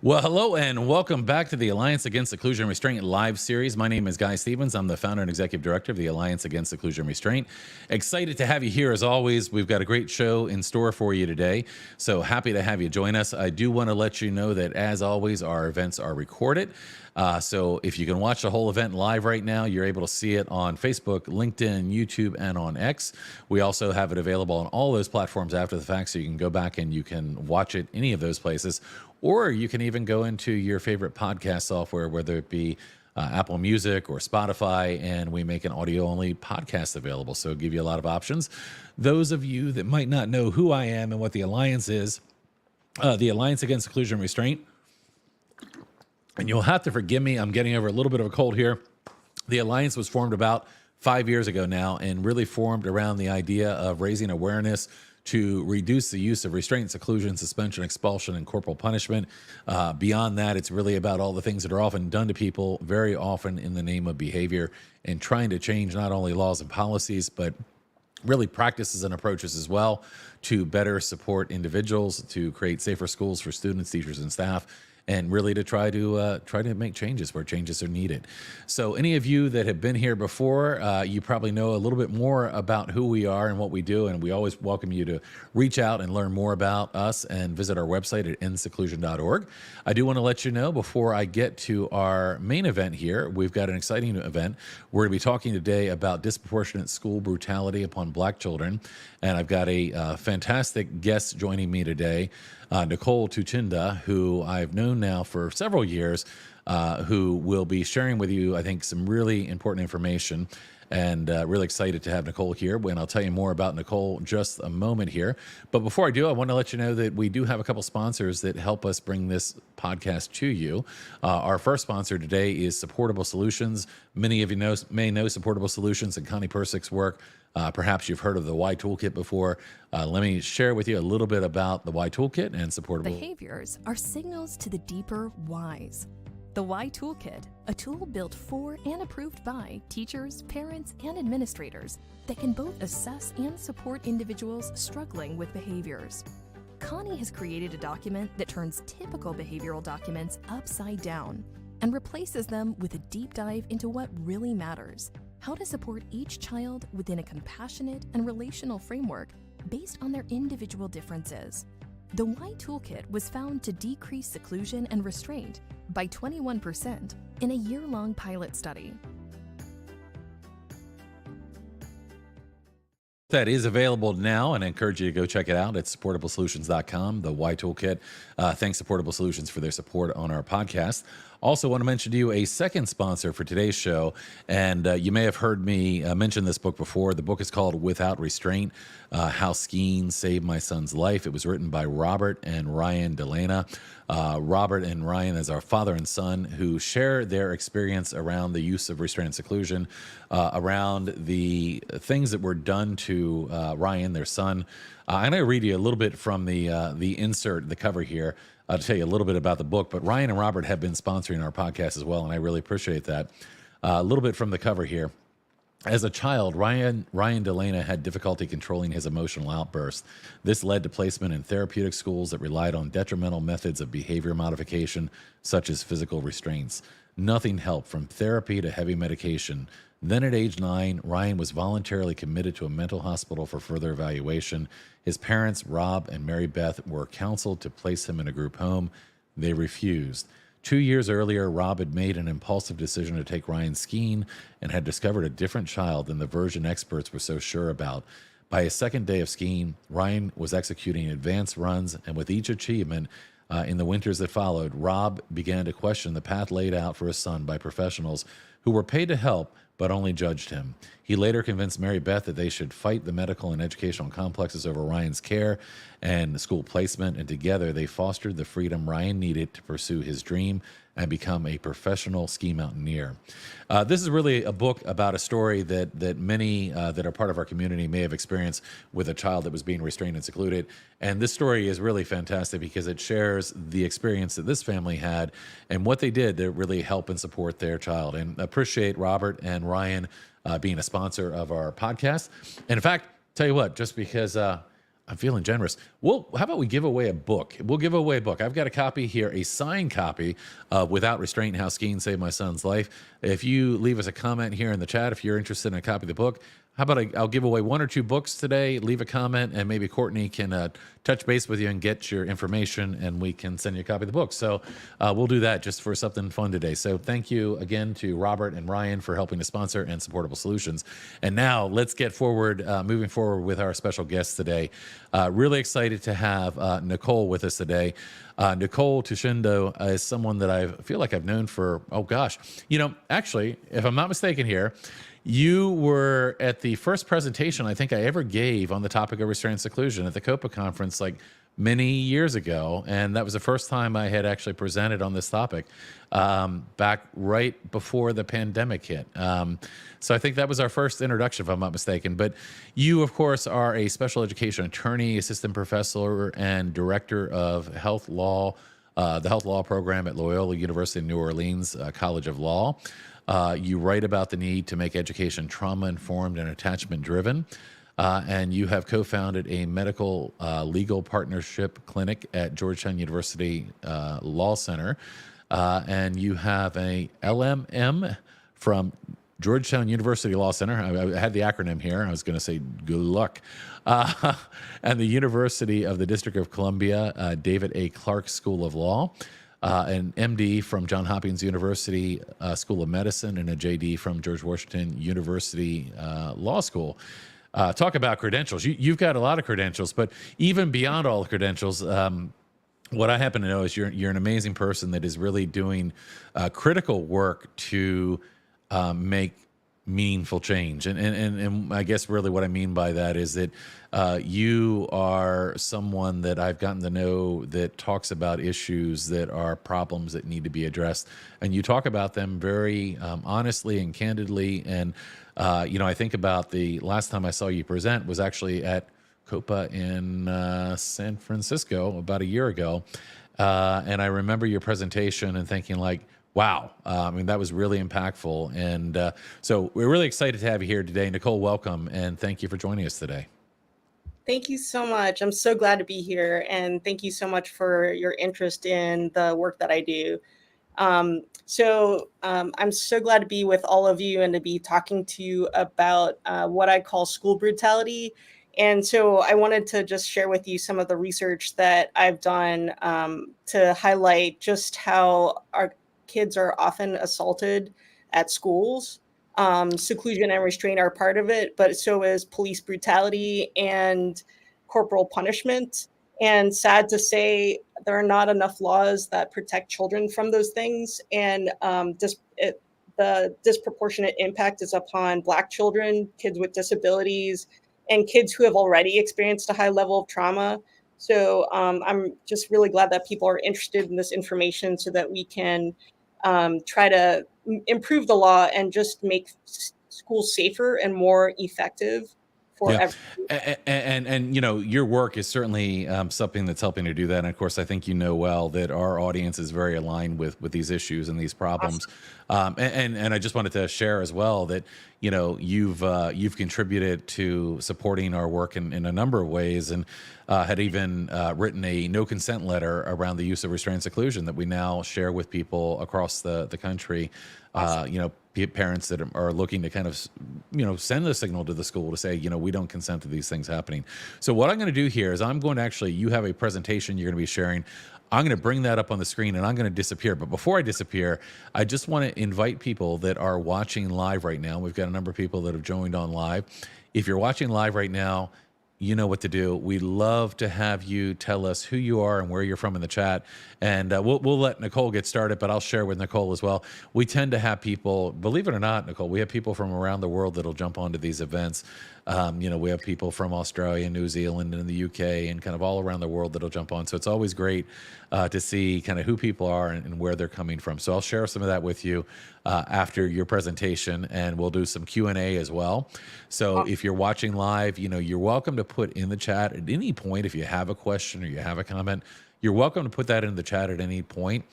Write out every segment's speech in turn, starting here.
Well, hello and welcome back to the Alliance Against Seclusion and Restraint live series. My name is Guy Stevens. I'm the founder and executive director of the Alliance Against Seclusion and Restraint. Excited to have you here as always. We've got a great show in store for you today. So happy to have you join us. I do want to let you know that as always, our events are recorded. So if you can watch the whole event live right now, you're able to see it on Facebook, LinkedIn, YouTube, and on X. We also have it available on all those platforms after the fact, so you can go back and you can watch it any of those places. Or you can even go into your favorite podcast software, whether it be Apple Music or Spotify, and we make an audio-only podcast available. So give you a lot of options. Those of you that might not know who I am and what the Alliance is, the Alliance Against Seclusion and Restraint, and you'll have to forgive me, I'm getting over a little bit of a cold here. The Alliance was formed about 5 years ago now and really formed around the idea of raising awareness to reduce the use of restraint, seclusion, suspension, expulsion, and corporal punishment. Beyond that, it's really about all the things that are often done to people, very often in the name of behavior, and trying to change not only laws and policies, but really practices and approaches as well to better support individuals, to create safer schools for students, teachers, and staff, and really to try to make changes where changes are needed. So any of you that have been here before, you probably know a little bit more about who we are and what we do, and we always welcome you to reach out and learn more about us and visit our website at endseclusion.org. I do want to let you know before I get to our main event here, we've got an exciting event. We're going to be talking today about disproportionate school brutality upon Black children, and I've got a fantastic guest joining me today, Nicole Tuchinda, who I've known now for several years, who will be sharing with you, I think, some really important information, and really excited to have Nicole here. And I'll tell you more about Nicole just a moment here. But before I do, I want to let you know that we do have a couple sponsors that help us bring this podcast to you. Our first sponsor today is Supportable Solutions. Many of you may know Supportable Solutions and Connie Persick's work. Perhaps you've heard of the Y Toolkit before. Let me share with you a little bit about the Y Toolkit and Supportable. Behaviors are signals to the deeper whys. The Y Toolkit, a tool built for and approved by teachers, parents, and administrators that can both assess and support individuals struggling with behaviors. Connie has created a document that turns typical behavioral documents upside down and replaces them with a deep dive into what really matters: how to support each child within a compassionate and relational framework based on their individual differences. The Y Toolkit was found to decrease seclusion and restraint by 21% in a year-long pilot study. That is available now, and I encourage you to go check it out at supportablesolutions.com, the Y Toolkit. Thanks, Supportable Solutions, for their support on our podcast. Also want to mention to you a second sponsor for today's show, and you may have heard me mention this book before. The book is called Without Restraint, How Skiing Saved My Son's Life. It was written by Robert and Ryan Delana. Robert and Ryan is our father and son who share their experience around the use of restraint and seclusion, around the things that were done to Ryan, their son. I'm going to read you a little bit from the insert, the cover here, to tell you a little bit about the book. But Ryan and Robert have been sponsoring our podcast as well, and I really appreciate that. A little bit from the cover here. As a child, Ryan Delana had difficulty controlling his emotional outbursts. This led to placement in therapeutic schools that relied on detrimental methods of behavior modification, such as physical restraints. Nothing helped, from therapy to heavy medication. Then at age 9, Ryan was voluntarily committed to a mental hospital for further evaluation. His parents, Rob and Mary Beth, were counseled to place him in a group home. They refused. 2 years earlier, Rob had made an impulsive decision to take Ryan skiing and had discovered a different child than the version experts were so sure about. By his second day of skiing, Ryan was executing advanced runs, and with each achievement in the winters that followed, Rob began to question the path laid out for his son by professionals who were paid to help but only judged him. He later convinced Mary Beth that they should fight the medical and educational complexes over Ryan's care and school placement, and together they fostered the freedom Ryan needed to pursue his dream and become a professional ski mountaineer. This is really a book about a story that many that are part of our community may have experienced with a child that was being restrained and secluded. And this story is really fantastic because it shares the experience that this family had and what they did to really help and support their child. And appreciate Robert and Ryan being a sponsor of our podcast. And in fact, tell you what, just because I'm feeling generous. Well, how about we give away a book? We'll give away a book. I've got a copy here, a signed copy of Without Restraint, How Skiing Saved My Son's Life. If you leave us a comment here in the chat, if you're interested in a copy of the book, how about I'll give away 1 or 2 books today, leave a comment, and maybe Courtney can touch base with you and get your information, and we can send you a copy of the book. So we'll do that just for something fun today. So thank you again to Robert and Ryan for helping to sponsor and Supportable Solutions. And now let's get moving forward with our special guest today. Really excited to have Nicole with us today. Nicole Tuchinda is someone that I feel like I've known for, oh gosh, actually, if I'm not mistaken here, you were at the first presentation I think I ever gave on the topic of restraint seclusion at the COPA conference like many years ago. And that was the first time I had actually presented on this topic back right before the pandemic hit. So I think that was our first introduction, if I'm not mistaken. But you, of course, are a special education attorney, assistant professor, and director of health law, the health law program at Loyola University in New Orleans College of Law. You write about the need to make education trauma-informed and attachment-driven. And you have co-founded a medical legal partnership clinic at Georgetown University Law Center. And you have a LL.M from Georgetown University Law Center. I had the acronym here. I was going to say good luck. And the University of the District of Columbia, David A. Clarke School of Law. An MD from Johns Hopkins University School of Medicine, and a JD from George Washington University Law School. Talk about credentials. You've got a lot of credentials, but even beyond all the credentials, what I happen to know is you're an amazing person that is really doing critical work to make meaningful change. And I guess really what I mean by that is that you are someone that I've gotten to know that talks about issues that are problems that need to be addressed. And you talk about them very honestly and candidly. And, I think about the last time I saw you present was actually at COPA in San Francisco about a year ago. And I remember your presentation and thinking like, wow. That was really impactful. And so we're really excited to have you here today. Nicole, welcome. And thank you for joining us today. Thank you so much. I'm so glad to be here. And thank you so much for your interest in the work that I do. I'm so glad to be with all of you and to be talking to you about what I call school brutality. And so I wanted to just share with you some of the research that I've done to highlight just how our kids are often assaulted at schools. Seclusion and restraint are part of it, but so is police brutality and corporal punishment. And sad to say, there are not enough laws that protect children from those things. And the disproportionate impact is upon Black children, kids with disabilities, and kids who have already experienced a high level of trauma. So I'm just really glad that people are interested in this information so that we can try to improve the law and just make schools safer and more effective for everyone. And your work is certainly something that's helping to do that. And of course, I think well that our audience is very aligned with these issues and these problems. Awesome. And I just wanted to share as well that you've contributed to supporting our work in a number of ways, and had even written a no consent letter around the use of restraint seclusion that we now share with people across the country. Awesome. Parents that are looking to kind of, send a signal to the school to say, we don't consent to these things happening. So what I'm going to do here is I'm going to actually, you have a presentation you're going to be sharing. I'm going to bring that up on the screen and I'm going to disappear. But before I disappear, I just want to invite people that are watching live right now. We've got a number of people that have joined on live. If you're watching live right now, you know what to do. We'd love to have you tell us who you are and where you're from in the chat. And we'll let Nicole get started, but I'll share with Nicole as well. We tend to have people, believe it or not, Nicole, we have people from around the world that'll jump onto these events. We have people from Australia, New Zealand, and the UK, and kind of all around the world that'll jump on. So it's always great to see kind of who people are and where they're coming from. So I'll share some of that with you after your presentation, and we'll do some Q&A as well. So if you're watching live, you're welcome to put in the chat at any point if you have a question or you have a comment. You're welcome to put that in the chat at any point.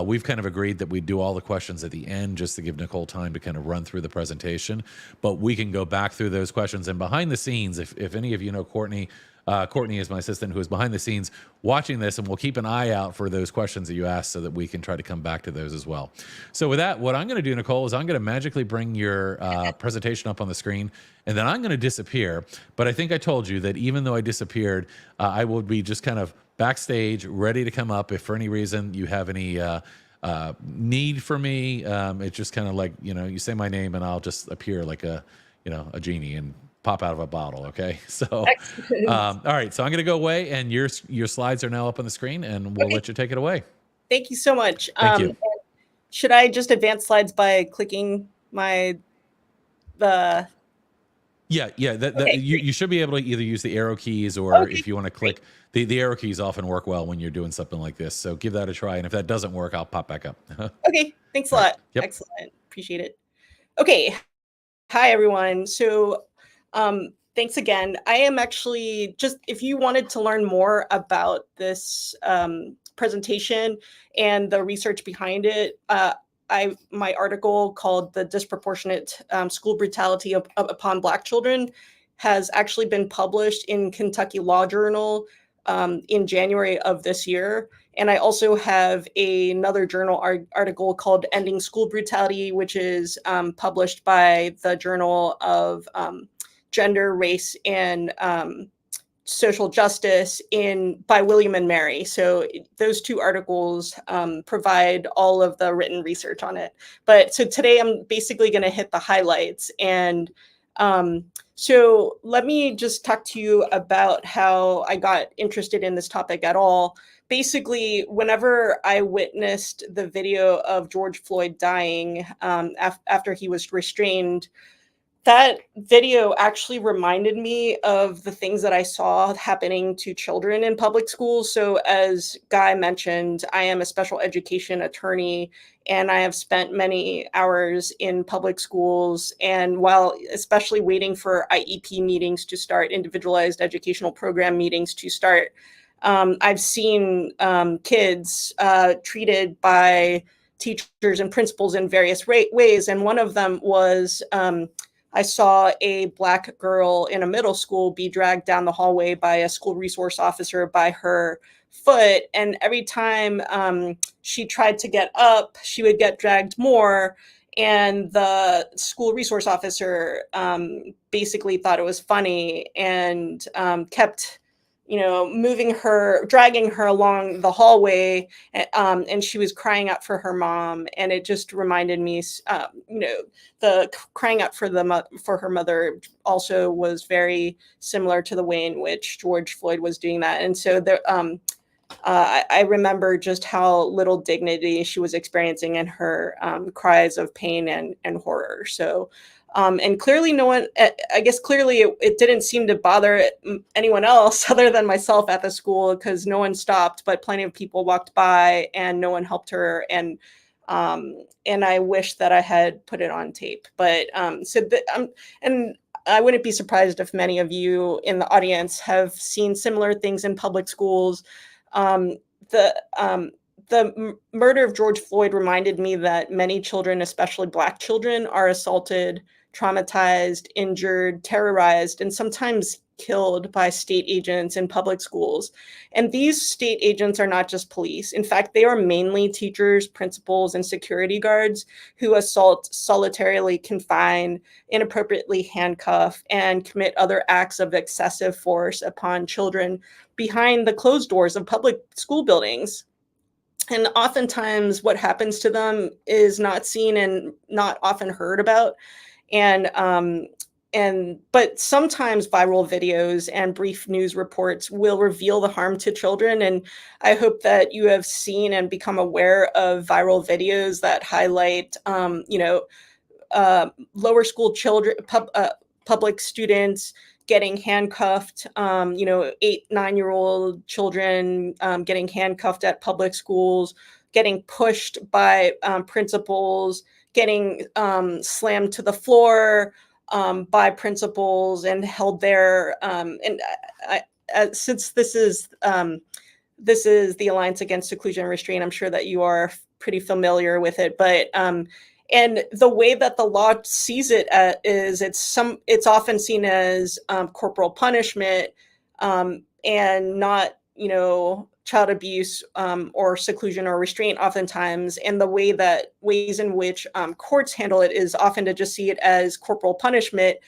We've kind of agreed that we do all the questions at the end just to give Nicole time to kind of run through the presentation. But we can go back through those questions. And behind the scenes, if any of you know Courtney, Courtney is my assistant who is behind the scenes watching this, and we'll keep an eye out for those questions that you asked so that we can try to come back to those as well. So with that, what I'm going to do, Nicole, is I'm going to magically bring your presentation up on the screen, and then I'm going to disappear. But I think I told you that even though I disappeared, I will be just kind of backstage, ready to come up if for any reason you have any need for me. It's just kind of like, you say my name and I'll just appear like a genie and pop out of a bottle. Okay. So, all right. So I'm going to go away, and your slides are now up on the screen, and we'll let you take it away. Thank you so much. Thank you. Should I just advance slides by clicking the? Yeah. Okay, you should be able to either use the arrow keys, or if you want to click the arrow keys often work well when you're doing something like this. So give that a try. And if that doesn't work, I'll pop back up. Okay. Thanks a lot. Yep. Excellent. Appreciate it. Okay. Hi, everyone. So, thanks again. I am actually if you wanted to learn more about this presentation and the research behind it, my article called "The Disproportionate School Brutality Upon Black Children" has actually been published in Kentucky Law Journal in January of this year. And I also have another journal article called "Ending School Brutality," which is published by the Journal of Gender, Race, and Social Justice by William and Mary. So those two articles provide all of the written research on it. But so today I'm basically going to hit the highlights. And so let me just talk to you about how I got interested in this topic at all. Basically, whenever I witnessed the video of George Floyd dying after he was restrained, that video actually reminded me of the things that I saw happening to children in public schools. So as Guy mentioned, I am a special education attorney, and I have spent many hours in public schools. And while especially waiting for IEP meetings to start, individualized educational program meetings to start, I've seen kids treated by teachers and principals in various ways. And one of them was I saw a Black girl in a middle school be dragged down the hallway by a school resource officer by her foot. And every time she tried to get up, she would get dragged more. And the school resource officer basically thought it was funny and kept dragging her along the hallway, and she was crying out for her mom. And it just reminded me, the crying out for her mother also was very similar to the way in which George Floyd was doing that. And so there, I remember just how little dignity she was experiencing in her cries of pain and horror. So, and clearly clearly it didn't seem to bother anyone else other than myself at the school, because no one stopped, but plenty of people walked by and no one helped her. And I wish that I had put it on tape. But and I wouldn't be surprised if many of you in the audience have seen similar things in public schools. The murder of George Floyd reminded me that many children, especially Black children, are assaulted, traumatized, injured, terrorized, and sometimes killed by state agents in public schools. And these state agents are not just police. In fact, they are mainly teachers, principals, and security guards who assault, solitarily confine, inappropriately handcuff, and commit other acts of excessive force upon children behind the closed doors of public school buildings. And oftentimes what happens to them is not seen and not often heard about. But sometimes viral videos and brief news reports will reveal the harm to children. And I hope that you have seen and become aware of viral videos that highlight, lower school children, public students getting handcuffed, 8-9-year-old children getting handcuffed at public schools, getting pushed by principals, getting slammed to the floor by principals and held there. Since this is the Alliance Against Seclusion and Restraint, I'm sure that you are pretty familiar with it. But and the way that the law sees it is it's often seen as corporal punishment, and not, child abuse or seclusion or restraint oftentimes. And the ways in which courts handle it is often to just see it as corporal punishment.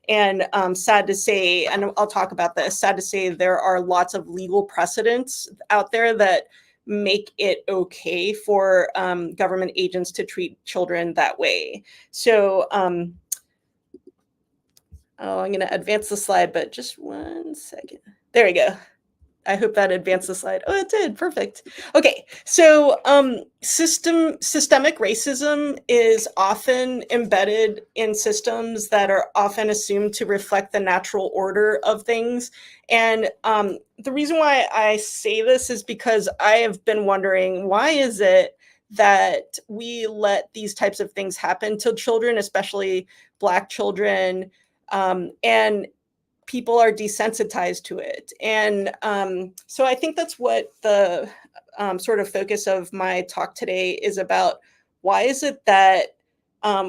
And sad to say, and I'll talk about this, sad to say there are lots of legal precedents out there that make it okay for government agents to treat children that way. So, I'm going to advance the slide, but just 1 second. There we go. I hope that advanced the slide. Oh, it did. Perfect. Okay. So systemic racism is often embedded in systems that are often assumed to reflect the natural order of things. And the reason why I say this is because I have been wondering, why is it that we let these types of things happen to children, especially Black children, and people are desensitized to it. And so I think that's what the sort of focus of my talk today is about. Why is it that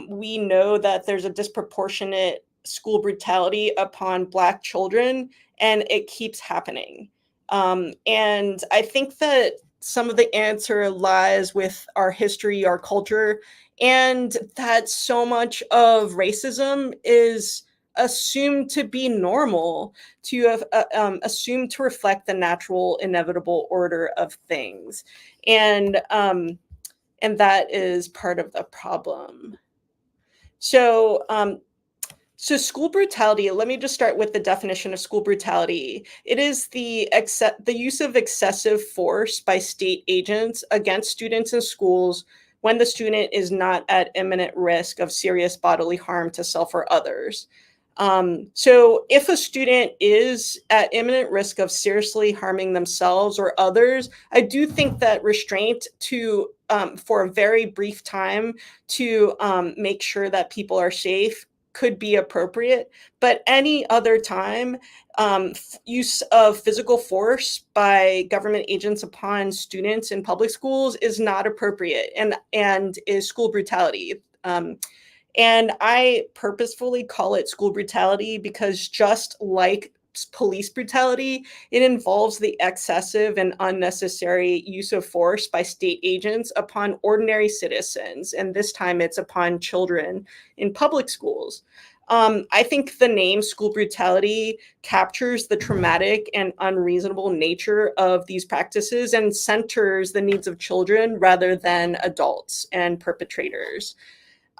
we know that there's a disproportionate school brutality upon Black children and it keeps happening? And I think that some of the answer lies with our history, our culture, and that so much of racism is assumed to be normal, to assumed to reflect the natural, inevitable order of things, and that is part of the problem. So, so school brutality. Let me just start with the definition of school brutality. It is the use of excessive force by state agents against students in schools when the student is not at imminent risk of serious bodily harm to self or others. So if a student is at imminent risk of seriously harming themselves or others, I do think that restraint for a very brief time to make sure that people are safe could be appropriate. But any other time, use of physical force by government agents upon students in public schools is not appropriate and is school brutality. And I purposefully call it school brutality because just like police brutality, it involves the excessive and unnecessary use of force by state agents upon ordinary citizens. And this time it's upon children in public schools. I think the name school brutality captures the traumatic and unreasonable nature of these practices and centers the needs of children rather than adults and perpetrators.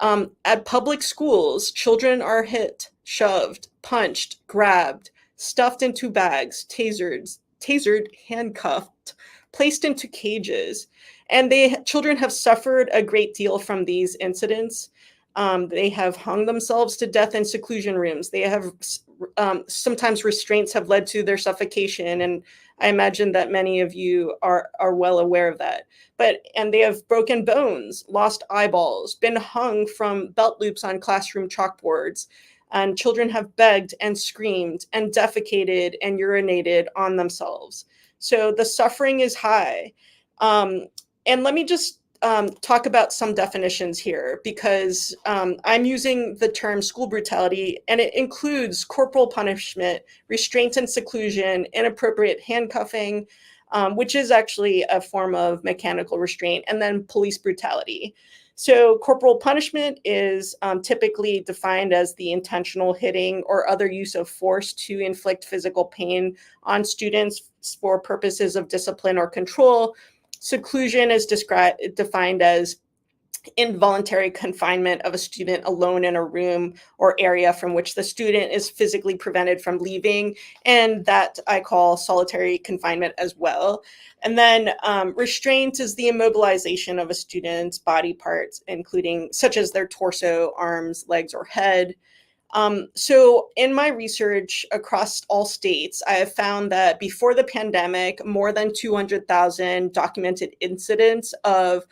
At public schools, children are hit, shoved, punched, grabbed, stuffed into bags, tasered, handcuffed, placed into cages. And children have suffered a great deal from these incidents. They have hung themselves to death in seclusion rooms. They have sometimes restraints have led to their suffocation. And I imagine that many of you are well aware of that. And they have broken bones, lost eyeballs, been hung from belt loops on classroom chalkboards. And children have begged and screamed and defecated and urinated on themselves. So the suffering is high. And let me just talk about some definitions here, because I'm using the term school brutality, and it includes corporal punishment, restraint and seclusion, inappropriate handcuffing, which is actually a form of mechanical restraint, and then police brutality. So corporal punishment is typically defined as the intentional hitting or other use of force to inflict physical pain on students for purposes of discipline or control. Seclusion is defined as involuntary confinement of a student alone in a room or area from which the student is physically prevented from leaving. And that I call solitary confinement as well. And then restraint is the immobilization of a student's body parts, including such as their torso, arms, legs, or head. So in my research across all states, I have found that before the pandemic, more than 200,000 documented incidents of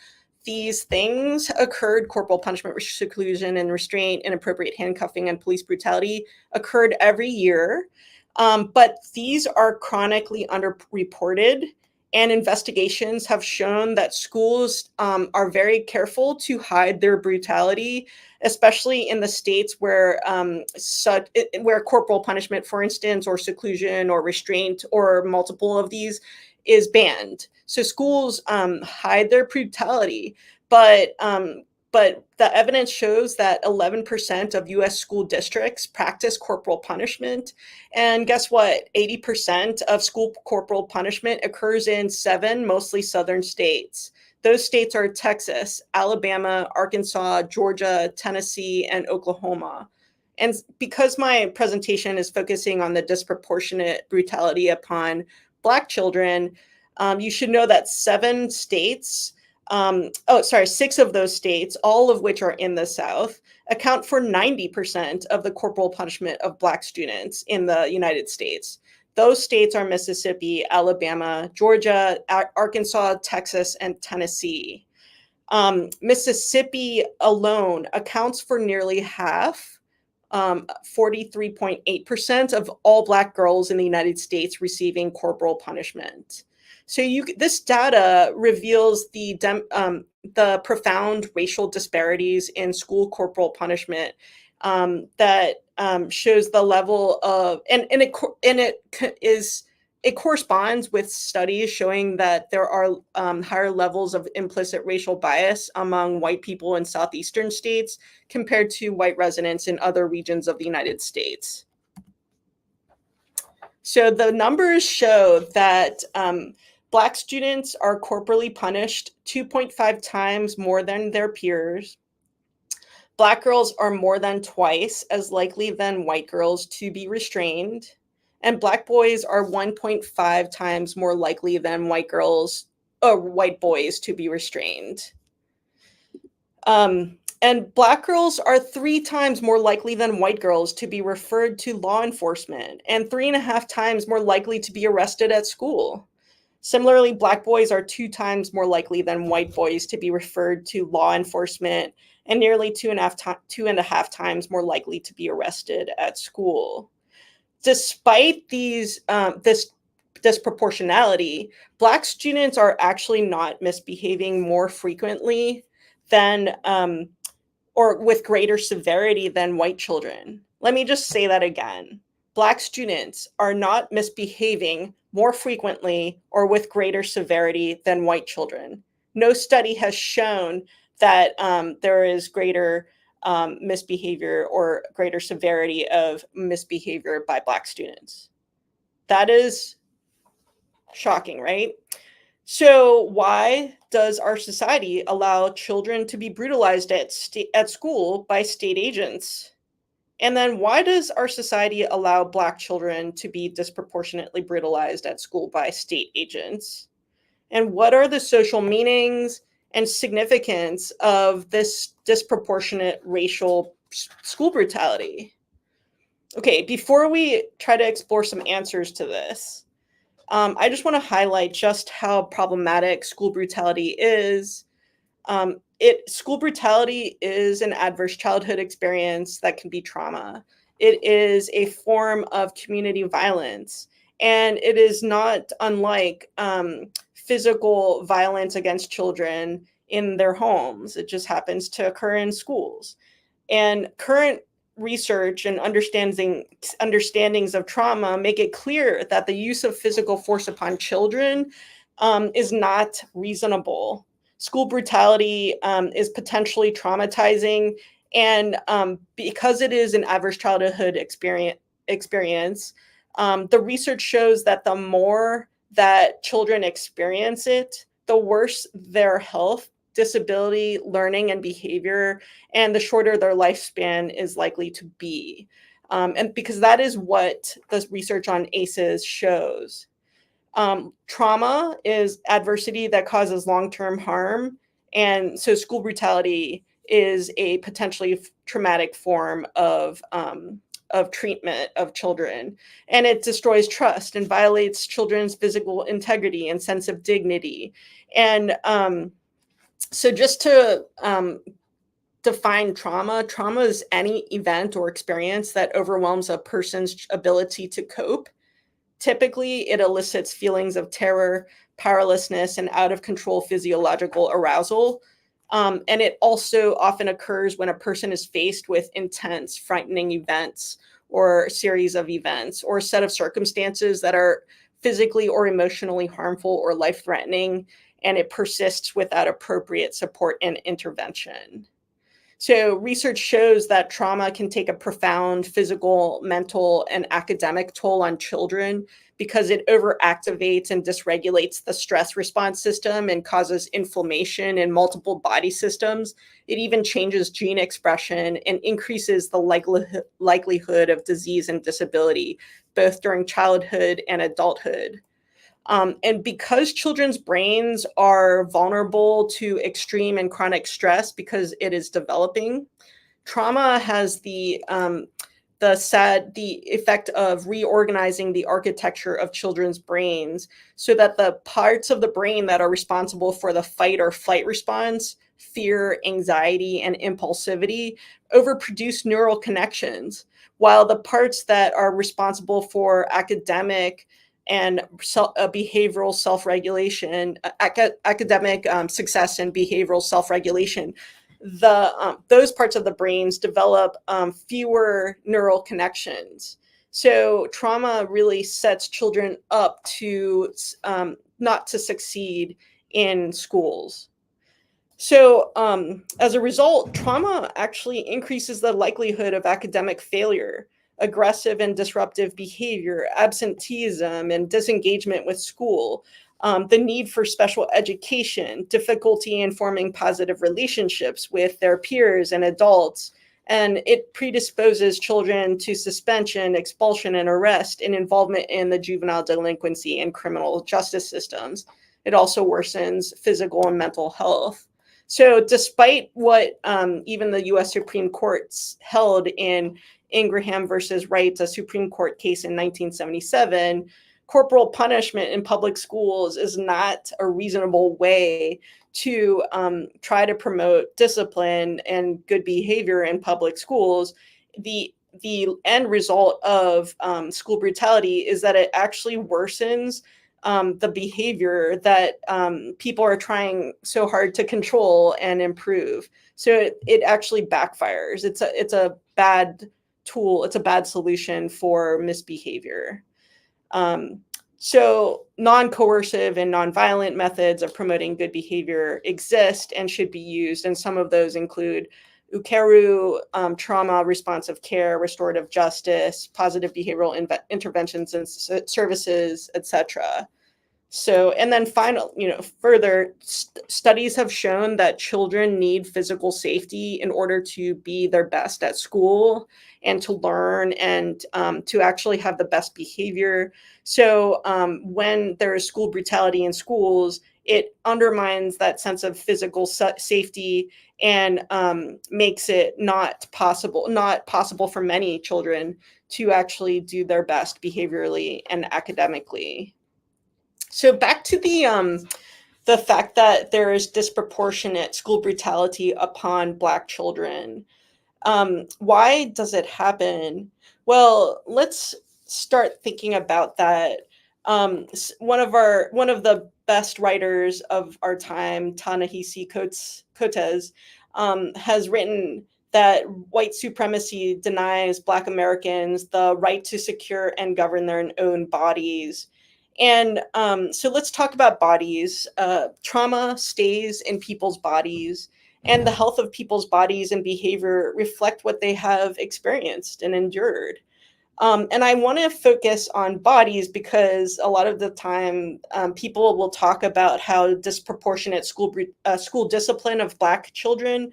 these things occurred. Corporal punishment, seclusion and restraint, inappropriate handcuffing, and police brutality occurred every year. But these are chronically underreported And investigations have shown that schools are very careful to hide their brutality, especially in the states where where corporal punishment, for instance, or seclusion or restraint or multiple of these is banned. So schools hide their brutality, but the evidence shows that 11% of US school districts practice corporal punishment. And guess what? 80% of school corporal punishment occurs in 7 mostly southern states. Those states are Texas, Alabama, Arkansas, Georgia, Tennessee, and Oklahoma. And because my presentation is focusing on the disproportionate brutality upon Black children, you should know that 6 of those states, all of which are in the South, account for 90% of the corporal punishment of Black students in the United States. Those states are Mississippi, Alabama, Georgia, Arkansas, Texas, and Tennessee. Mississippi alone accounts for nearly half, 43.8% of all Black girls in the United States receiving corporal punishment. So this data reveals the profound racial disparities in school corporal punishment that shows the level of, and it corresponds with studies showing that there are higher levels of implicit racial bias among white people in southeastern states compared to white residents in other regions of the United States. So the numbers show that Black students are corporally punished 2.5 times more than their peers. Black girls are more than twice as likely than white girls to be restrained. And Black boys are 1.5 times more likely than white boys to be restrained. And Black girls are 3 times more likely than white girls to be referred to law enforcement and 3.5 times more likely to be arrested at school. Similarly, Black boys are 2 times more likely than white boys to be referred to law enforcement and nearly 2.5 times more likely to be arrested at school. Despite this disproportionality, Black students are actually not misbehaving more frequently than or with greater severity than white children. Let me just say that again. Black students are not misbehaving more frequently or with greater severity than white children. No study has shown that there is greater misbehavior or greater severity of misbehavior by Black students. That is shocking, right? So why does our society allow children to be brutalized at school by state agents? And then why does our society allow Black children to be disproportionately brutalized at school by state agents? And what are the social meanings and significance of this disproportionate racial school brutality? Okay, before we try to explore some answers to this, I just want to highlight just how problematic school brutality is. School brutality is an adverse childhood experience that can be trauma. It is a form of community violence, and it is not unlike physical violence against children in their homes. It just happens to occur in schools. And current research and understandings of trauma make it clear that the use of physical force upon children is not reasonable. School brutality is potentially traumatizing, and because it is an adverse childhood experience, the research shows that the more that children experience it, the worse their health, disability, learning, and behavior, and the shorter their lifespan is likely to be. And because that is what the research on ACEs shows. Trauma is adversity that causes long-term harm. And so school brutality is a potentially traumatic form of treatment of children. And it destroys trust and violates children's physical integrity and sense of dignity. And so just to define trauma is any event or experience that overwhelms a person's ability to cope, Typically, it elicits feelings of terror, powerlessness, and out of control physiological arousal. And it also often occurs when a person is faced with intense, frightening events or series of events or a set of circumstances that are physically or emotionally harmful or life-threatening, and it persists without appropriate support and intervention. So research shows that trauma can take a profound physical, mental, and academic toll on children because it overactivates and dysregulates the stress response system and causes inflammation in multiple body systems. It even changes gene expression and increases the likelihood of disease and disability, both during childhood and adulthood. And because children's brains are vulnerable to extreme and chronic stress because it is developing, trauma has the effect of reorganizing the architecture of children's brains so that the parts of the brain that are responsible for the fight or flight response, fear, anxiety, and impulsivity overproduce neural connections, while the parts that are responsible for academic and behavioral self-regulation, academic success and behavioral self-regulation, those parts of the brains develop fewer neural connections. So trauma really sets children up to not to succeed in schools. So as a result, trauma actually increases the likelihood of academic failure, aggressive and disruptive behavior, absenteeism, and disengagement with school, the need for special education, difficulty in forming positive relationships with their peers and adults, and it predisposes children to suspension, expulsion, and arrest and involvement in the juvenile delinquency and criminal justice systems. It also worsens physical and mental health. So despite what even the US Supreme Court held in Ingraham versus Wright, a Supreme Court case in 1977, corporal punishment in public schools is not a reasonable way to try to promote discipline and good behavior in public schools. The end result of school brutality is that it actually worsens the behavior that people are trying so hard to control and improve. So it actually backfires. It's a bad tool. It's a bad solution for misbehavior. So non-coercive and non-violent methods of promoting good behavior exist and should be used. And some of those include UKERU, trauma responsive care, restorative justice, positive behavioral interventions and services, etc. So, and then further studies have shown that children need physical safety in order to be their best at school and to learn and to actually have the best behavior. So when there is school brutality in schools, it undermines that sense of physical safety and makes it not possible for many children to actually do their best behaviorally and academically. So back to the fact that there is disproportionate school brutality upon Black children. Why does it happen? Well, let's start thinking about that. One of the best writers of our time, Ta-Nehisi Coates, has written that white supremacy denies Black Americans the right to secure and govern their own bodies. And so let's talk about bodies. Trauma stays in people's bodies, and the health of people's bodies and behavior reflect what they have experienced and endured. And I want to focus on bodies because a lot of the time people will talk about how disproportionate school discipline of Black children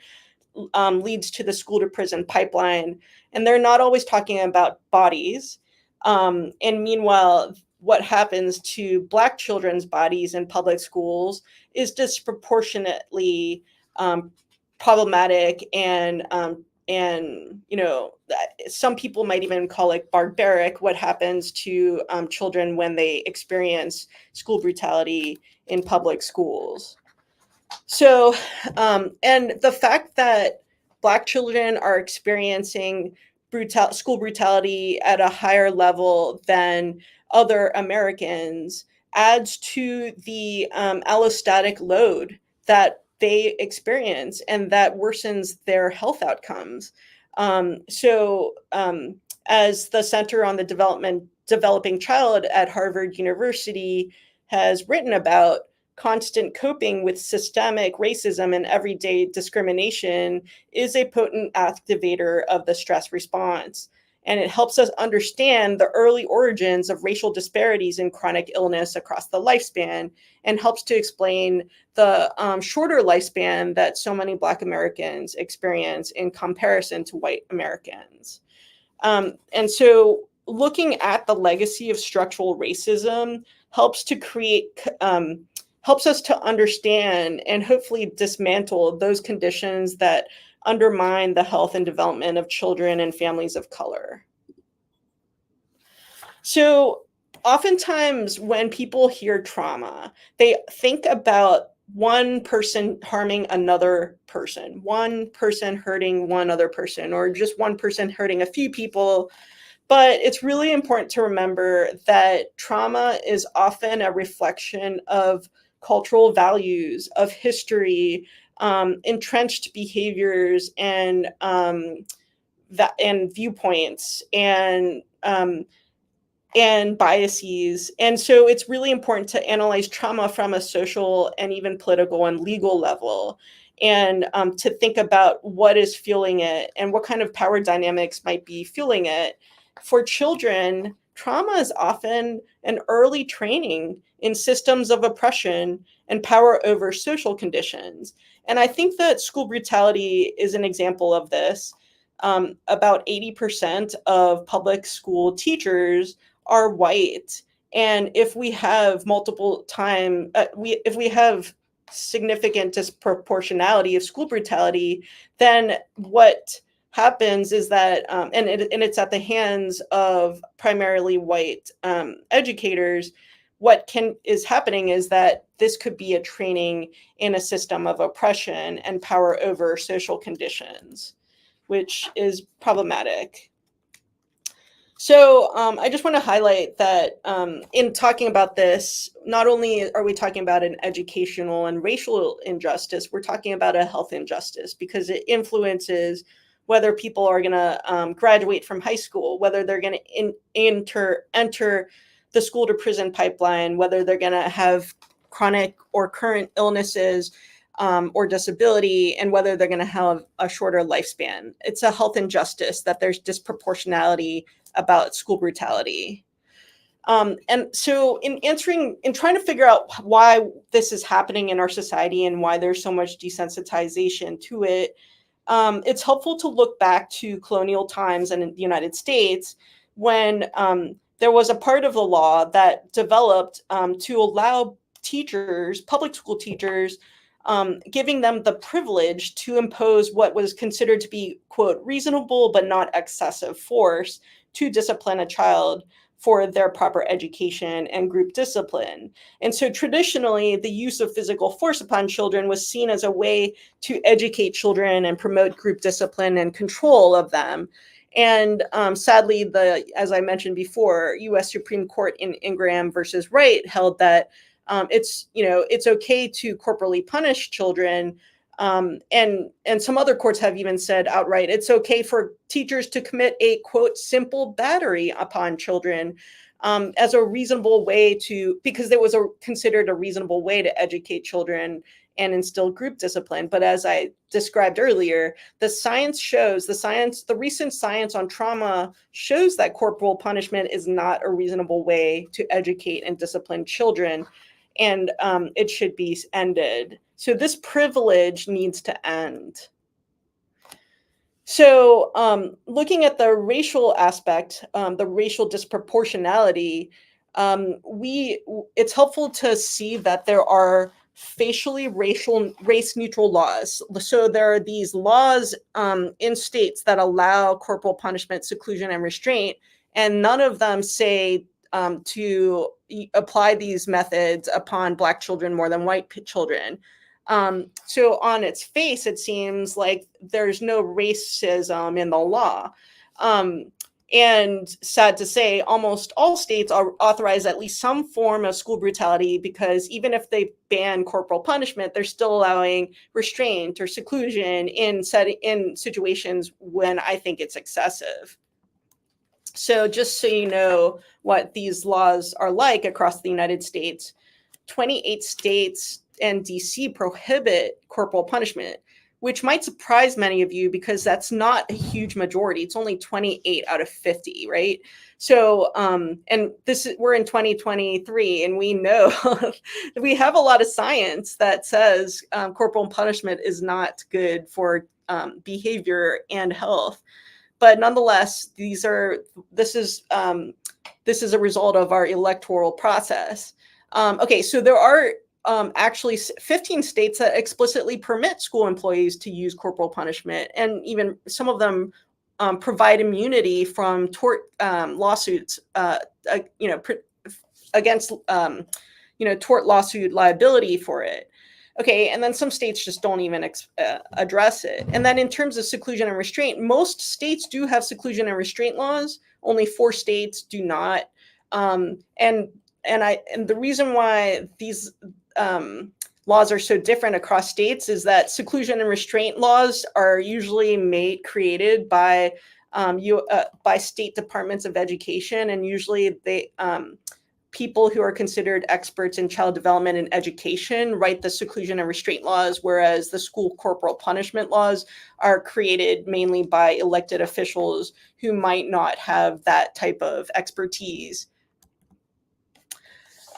leads to the school to prison pipeline. And they're not always talking about bodies. And meanwhile, what happens to Black children's bodies in public schools is disproportionately problematic and some people might even call it barbaric, what happens to children when they experience school brutality in public schools. So, and the fact that Black children are experiencing school brutality at a higher level than other Americans adds to the allostatic load that they experience, and that worsens their health outcomes. As the Center on the Developing Child at Harvard University has written about, constant coping with systemic racism and everyday discrimination is a potent activator of the stress response. And it helps us understand the early origins of racial disparities in chronic illness across the lifespan, and helps to explain the shorter lifespan that so many Black Americans experience in comparison to white Americans. And so looking at the legacy of structural racism helps to helps us to understand and hopefully dismantle those conditions that undermine the health and development of children and families of color. So oftentimes when people hear trauma, they think about one person harming another person, one person hurting one other person, or just one person hurting a few people. But it's really important to remember that trauma is often a reflection of cultural values, of history, entrenched behaviors, and viewpoints, and biases. And so it's really important to analyze trauma from a social and even political and legal level, and to think about what is fueling it and what kind of power dynamics might be fueling it. For children, trauma is often an early training in systems of oppression and power over social conditions. And I think that school brutality is an example of this. About 80% of public school teachers are white. And if we have if we have significant disproportionality of school brutality, then what happens is that, and it's at the hands of primarily white educators, is happening is that this could be a training in a system of oppression and power over social conditions, which is problematic. So I just want to highlight that in talking about this, not only are we talking about an educational and racial injustice, we're talking about a health injustice, because it influences whether people are going to graduate from high school, whether they're going to enter the school to prison pipeline, whether they're going to have chronic or current illnesses or disability, and whether they're going to have a shorter lifespan. It's a health injustice that there's disproportionality about school brutality. And so in trying to figure out why this is happening in our society and why there's so much desensitization to it, it's helpful to look back to colonial times and in the United States, when there was a part of the law that developed to allow teachers, public school teachers, giving them the privilege to impose what was considered to be, quote, reasonable but not excessive force to discipline a child for their proper education and group discipline. And so traditionally, the use of physical force upon children was seen as a way to educate children and promote group discipline and control of them. And sadly, as I mentioned before, U.S. Supreme Court in Ingram versus Wright held that it's okay to corporally punish children. And some other courts have even said outright, it's okay for teachers to commit a, quote, simple battery upon children as a reasonable way because it was considered a reasonable way to educate children and instill group discipline. But as I described earlier, the recent science on trauma shows that corporal punishment is not a reasonable way to educate and discipline children, and it should be ended. So this privilege needs to end. So looking at the racial aspect, the racial disproportionality, it's helpful to see that there are facially race-neutral laws. So there are these laws in states that allow corporal punishment, seclusion, and restraint, and none of them say to apply these methods upon Black children more than white children. So on its face, it seems like there's no racism in the law. And sad to say, almost all states are authorize at least some form of school brutality, because even if they ban corporal punishment, they're still allowing restraint or seclusion in situations when I think it's excessive. So just so you know what these laws are like across the United States, 28 states and DC prohibit corporal punishment, which might surprise many of you because that's not a huge majority. It's only 28 out of 50, right? So, and we're in 2023, and we know we have a lot of science that says corporal punishment is not good for behavior and health. But nonetheless, this is a result of our electoral process. Okay, so there are actually 15 states that explicitly permit school employees to use corporal punishment, and even some of them provide immunity from tort lawsuits, against tort lawsuit liability for it. Okay, and then some states just don't even address it. And then in terms of seclusion and restraint, most states do have seclusion and restraint laws. Only 4 states do not. And the reason why these laws are so different across states is that seclusion and restraint laws are usually created by state departments of education, and usually people who are considered experts in child development and education write the seclusion and restraint laws, whereas the school corporal punishment laws are created mainly by elected officials who might not have that type of expertise.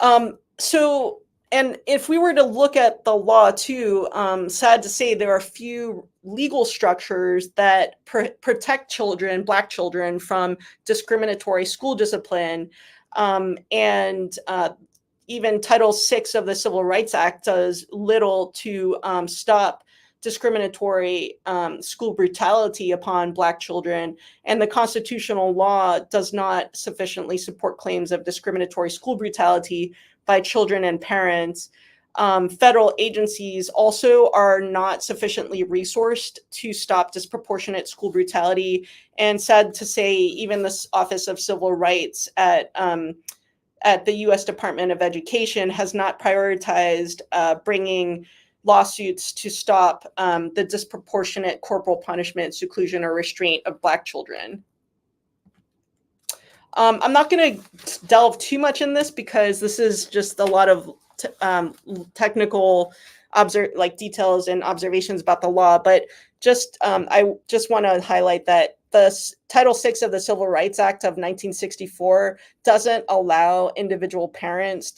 And if we were to look at the law too, sad to say, there are few legal structures that protect children, Black children, from discriminatory school discipline. And even Title VI of the Civil Rights Act does little to stop discriminatory school brutality upon Black children. And the constitutional law does not sufficiently support claims of discriminatory school brutality by children and parents. Federal agencies also are not sufficiently resourced to stop disproportionate school brutality. And sad to say, even the Office of Civil Rights at the U.S. Department of Education has not prioritized bringing lawsuits to stop the disproportionate corporal punishment, seclusion, or restraint of Black children. I'm not going to delve too much in this because this is just a lot of technical details and observations about the law, but I just want to highlight that the Title VI of the Civil Rights Act of 1964 doesn't allow individual parents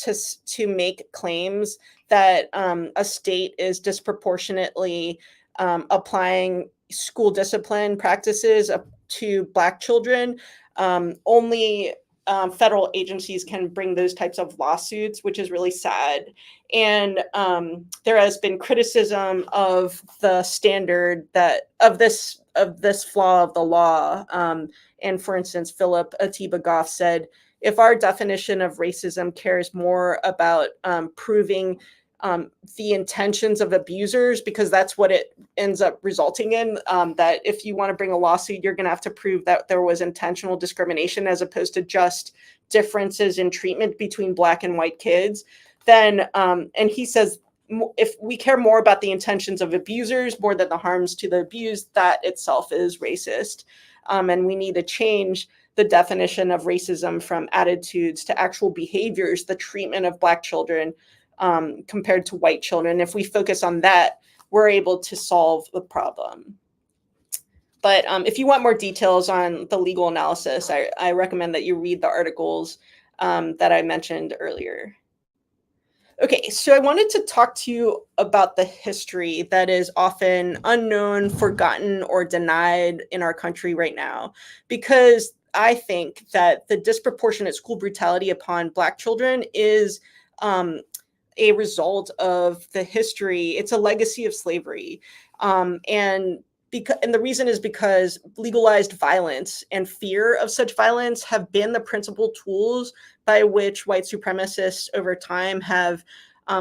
to make claims that a state is disproportionately applying school discipline practices to Black children. Only federal agencies can bring those types of lawsuits, which is really sad. And there has been criticism of the standard of this flaw of the law. And for instance, Philip Atiba Goff said, if our definition of racism cares more about proving the intentions of abusers, because that's what it ends up resulting in, that if you want to bring a lawsuit, you're going to have to prove that there was intentional discrimination as opposed to just differences in treatment between Black and white kids, then, and he says, if we care more about the intentions of abusers more than the harms to the abused, that itself is racist. And we need to change the definition of racism from attitudes to actual behaviors, the treatment of Black children compared to white children. If we focus on that, we're able to solve the problem. But if you want more details on the legal analysis, I recommend that you read the articles that I mentioned earlier. Okay, so I wanted to talk to you about the history that is often unknown, forgotten, or denied in our country right now, because I think that the disproportionate school brutality upon Black children is a result of the history. It's a legacy of slavery. And the reason is because legalized violence and fear of such violence have been the principal tools by which white supremacists over time have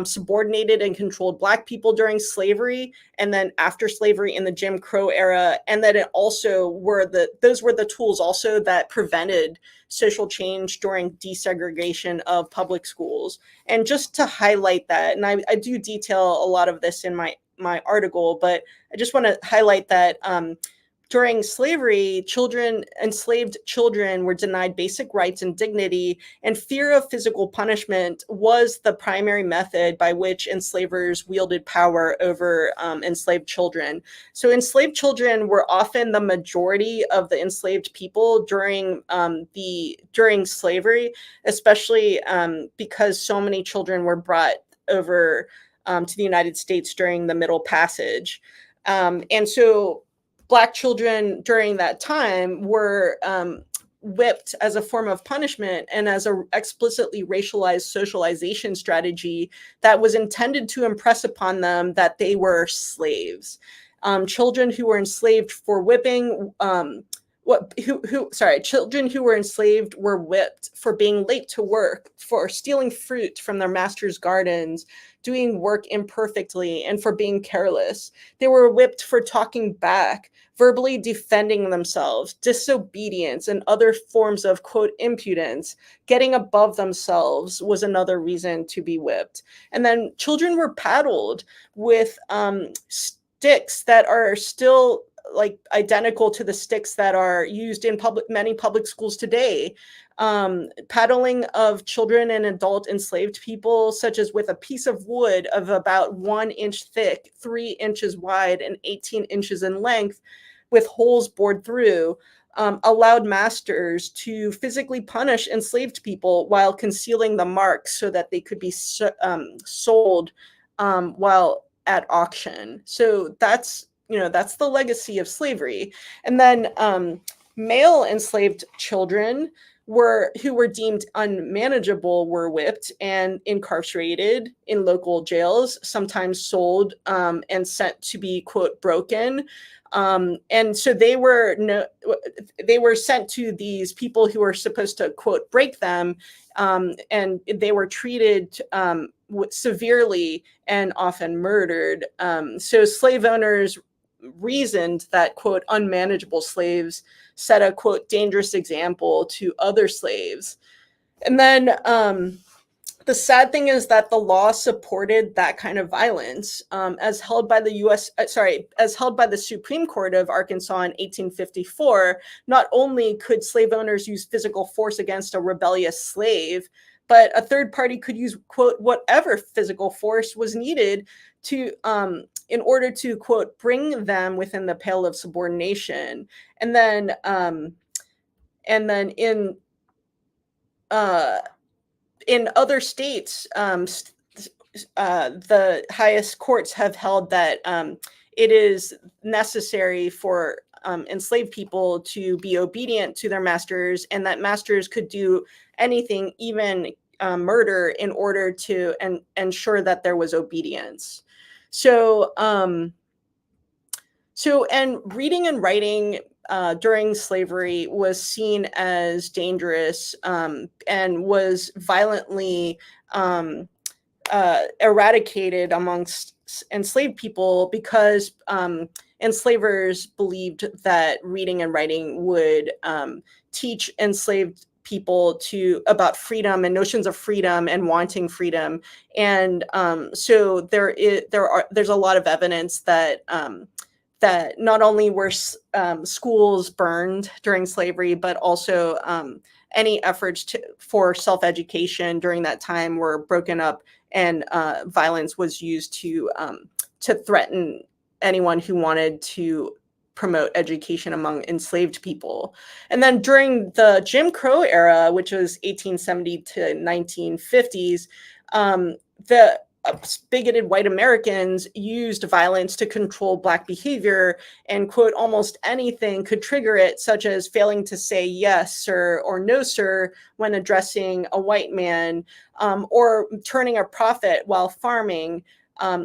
subordinated and controlled Black people during slavery, and then after slavery in the Jim Crow era. And that it also those were the tools also that prevented social change during desegregation of public schools. And just to highlight that, and I do detail a lot of this in my article, but I just want to highlight that during slavery, enslaved children were denied basic rights and dignity, and fear of physical punishment was the primary method by which enslavers wielded power over enslaved children. So enslaved children were often the majority of the enslaved people during slavery, especially because so many children were brought over to the United States during the Middle Passage. And so Black children during that time were whipped as a form of punishment and as an explicitly racialized socialization strategy that was intended to impress upon them that they were slaves. Children who were enslaved for whipping, children who were enslaved were whipped for being late to work, for stealing fruit from their master's gardens, doing work imperfectly, and for being careless. They were whipped for talking back, verbally defending themselves, disobedience, and other forms of, quote, impudence. Getting above themselves was another reason to be whipped. And then children were paddled with sticks that are still like identical to the sticks that are used in many public schools today. Paddling of children and adult enslaved people, such as with a piece of wood of about 1 inch thick, 3 inches wide, and 18 inches in length, with holes bored through, allowed masters to physically punish enslaved people while concealing the marks so that they could be sold while at auction. So that's the legacy of slavery. And then male enslaved children who were deemed unmanageable were whipped and incarcerated in local jails, sometimes sold and sent to be, quote, broken. And so they were sent to these people who were supposed to, quote, break them, and they were treated severely and often murdered. So slave owners reasoned that, quote, unmanageable slaves set a, quote, dangerous example to other slaves. And then the sad thing is that the law supported that kind of violence, as held by the Supreme Court of Arkansas in 1854. Not only could slave owners use physical force against a rebellious slave, but a third party could use, quote, whatever physical force was needed to in order to, quote, bring them within the pale of subordination. And then in other states, the highest courts have held that it is necessary for enslaved people to be obedient to their masters, and that masters could do anything, even murder, in order to ensure that there was obedience. So reading and writing during slavery was seen as dangerous and was violently eradicated amongst enslaved people because enslavers believed that reading and writing would teach enslaved people about freedom and notions of freedom and wanting freedom. And so there's a lot of evidence that that not only were schools burned during slavery, but also any efforts for self-education during that time were broken up, and violence was used to threaten anyone who wanted to promote education among enslaved people. And then during the Jim Crow era, which was 1870 to 1950s, the bigoted white Americans used violence to control Black behavior, and, quote, almost anything could trigger it, such as failing to say yes, sir, or no, sir, when addressing a white man, or turning a profit while farming.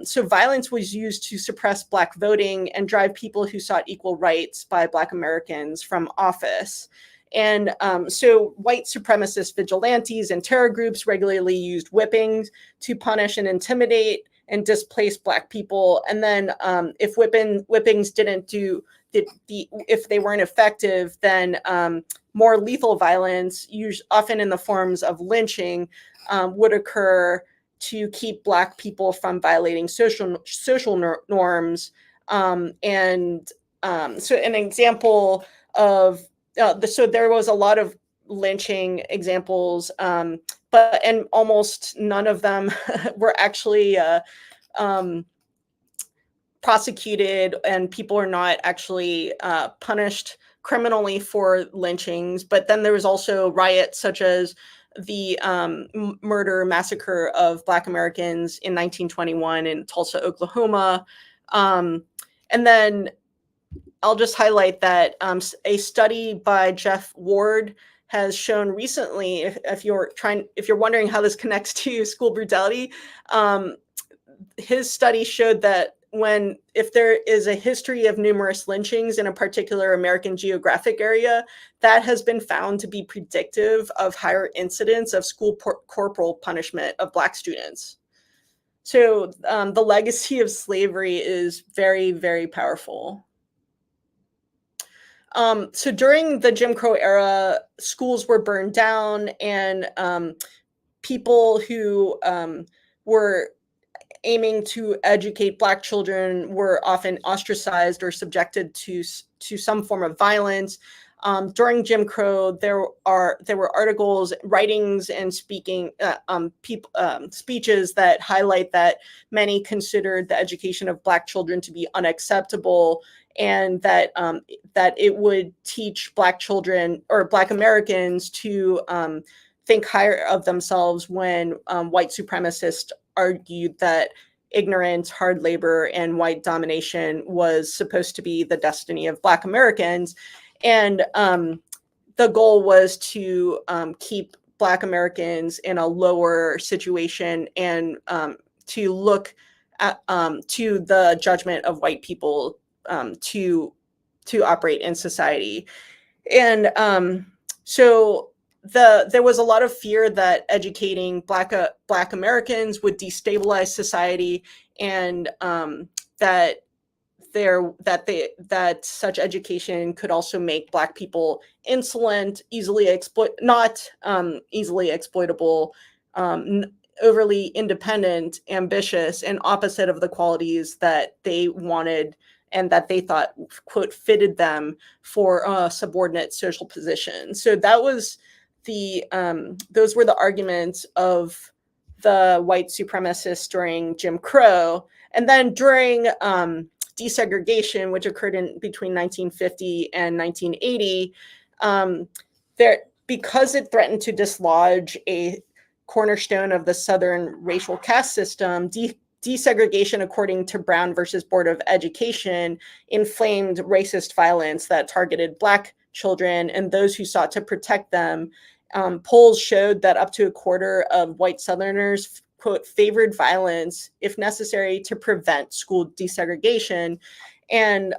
So violence was used to suppress Black voting and drive people who sought equal rights by Black Americans from office. And so white supremacist vigilantes and terror groups regularly used whippings to punish and intimidate and displace Black people. And then if whippings didn't do if they weren't effective, then more lethal violence, often in the forms of lynching, would occur to keep Black people from violating social norms. So an example of so there was a lot of lynching examples, and almost none of them were actually prosecuted, and people are not actually punished criminally for lynchings. But then there was also riots such as the murder massacre of Black Americans in 1921 in Tulsa, Oklahoma. And then I'll just highlight that a study by Jeff Ward has shown recently, if you're wondering how this connects to school brutality, his study showed that if there is a history of numerous lynchings in a particular American geographic area, that has been found to be predictive of higher incidence of school corporal punishment of Black students. So the legacy of slavery is very, very powerful. So during the Jim Crow era, schools were burned down, and people who were aiming to educate Black children were often ostracized or subjected to some form of violence. During Jim Crow, there were articles, writings, and speeches that highlight that many considered the education of Black children to be unacceptable, and that it would teach Black children or Black Americans to think higher of themselves when white supremacists argued that ignorance, hard labor, and white domination was supposed to be the destiny of Black Americans. And the goal was to keep Black Americans in a lower situation, and to look at to the judgment of white people to operate in society. And so there was a lot of fear that educating Black Americans would destabilize society, and that such education could also make Black people insolent, not easily exploitable, overly independent, ambitious, and opposite of the qualities that they wanted and that they thought, quote, fitted them for a subordinate social position. So that was those were the arguments of the white supremacists during Jim Crow. And then during desegregation, which occurred between 1950 and 1980, because it threatened to dislodge a cornerstone of the Southern racial caste system, desegregation, according to Brown versus Board of Education, inflamed racist violence that targeted Black children and those who sought to protect them. Polls showed that up to a quarter of white Southerners, quote, favored violence if necessary to prevent school desegregation. And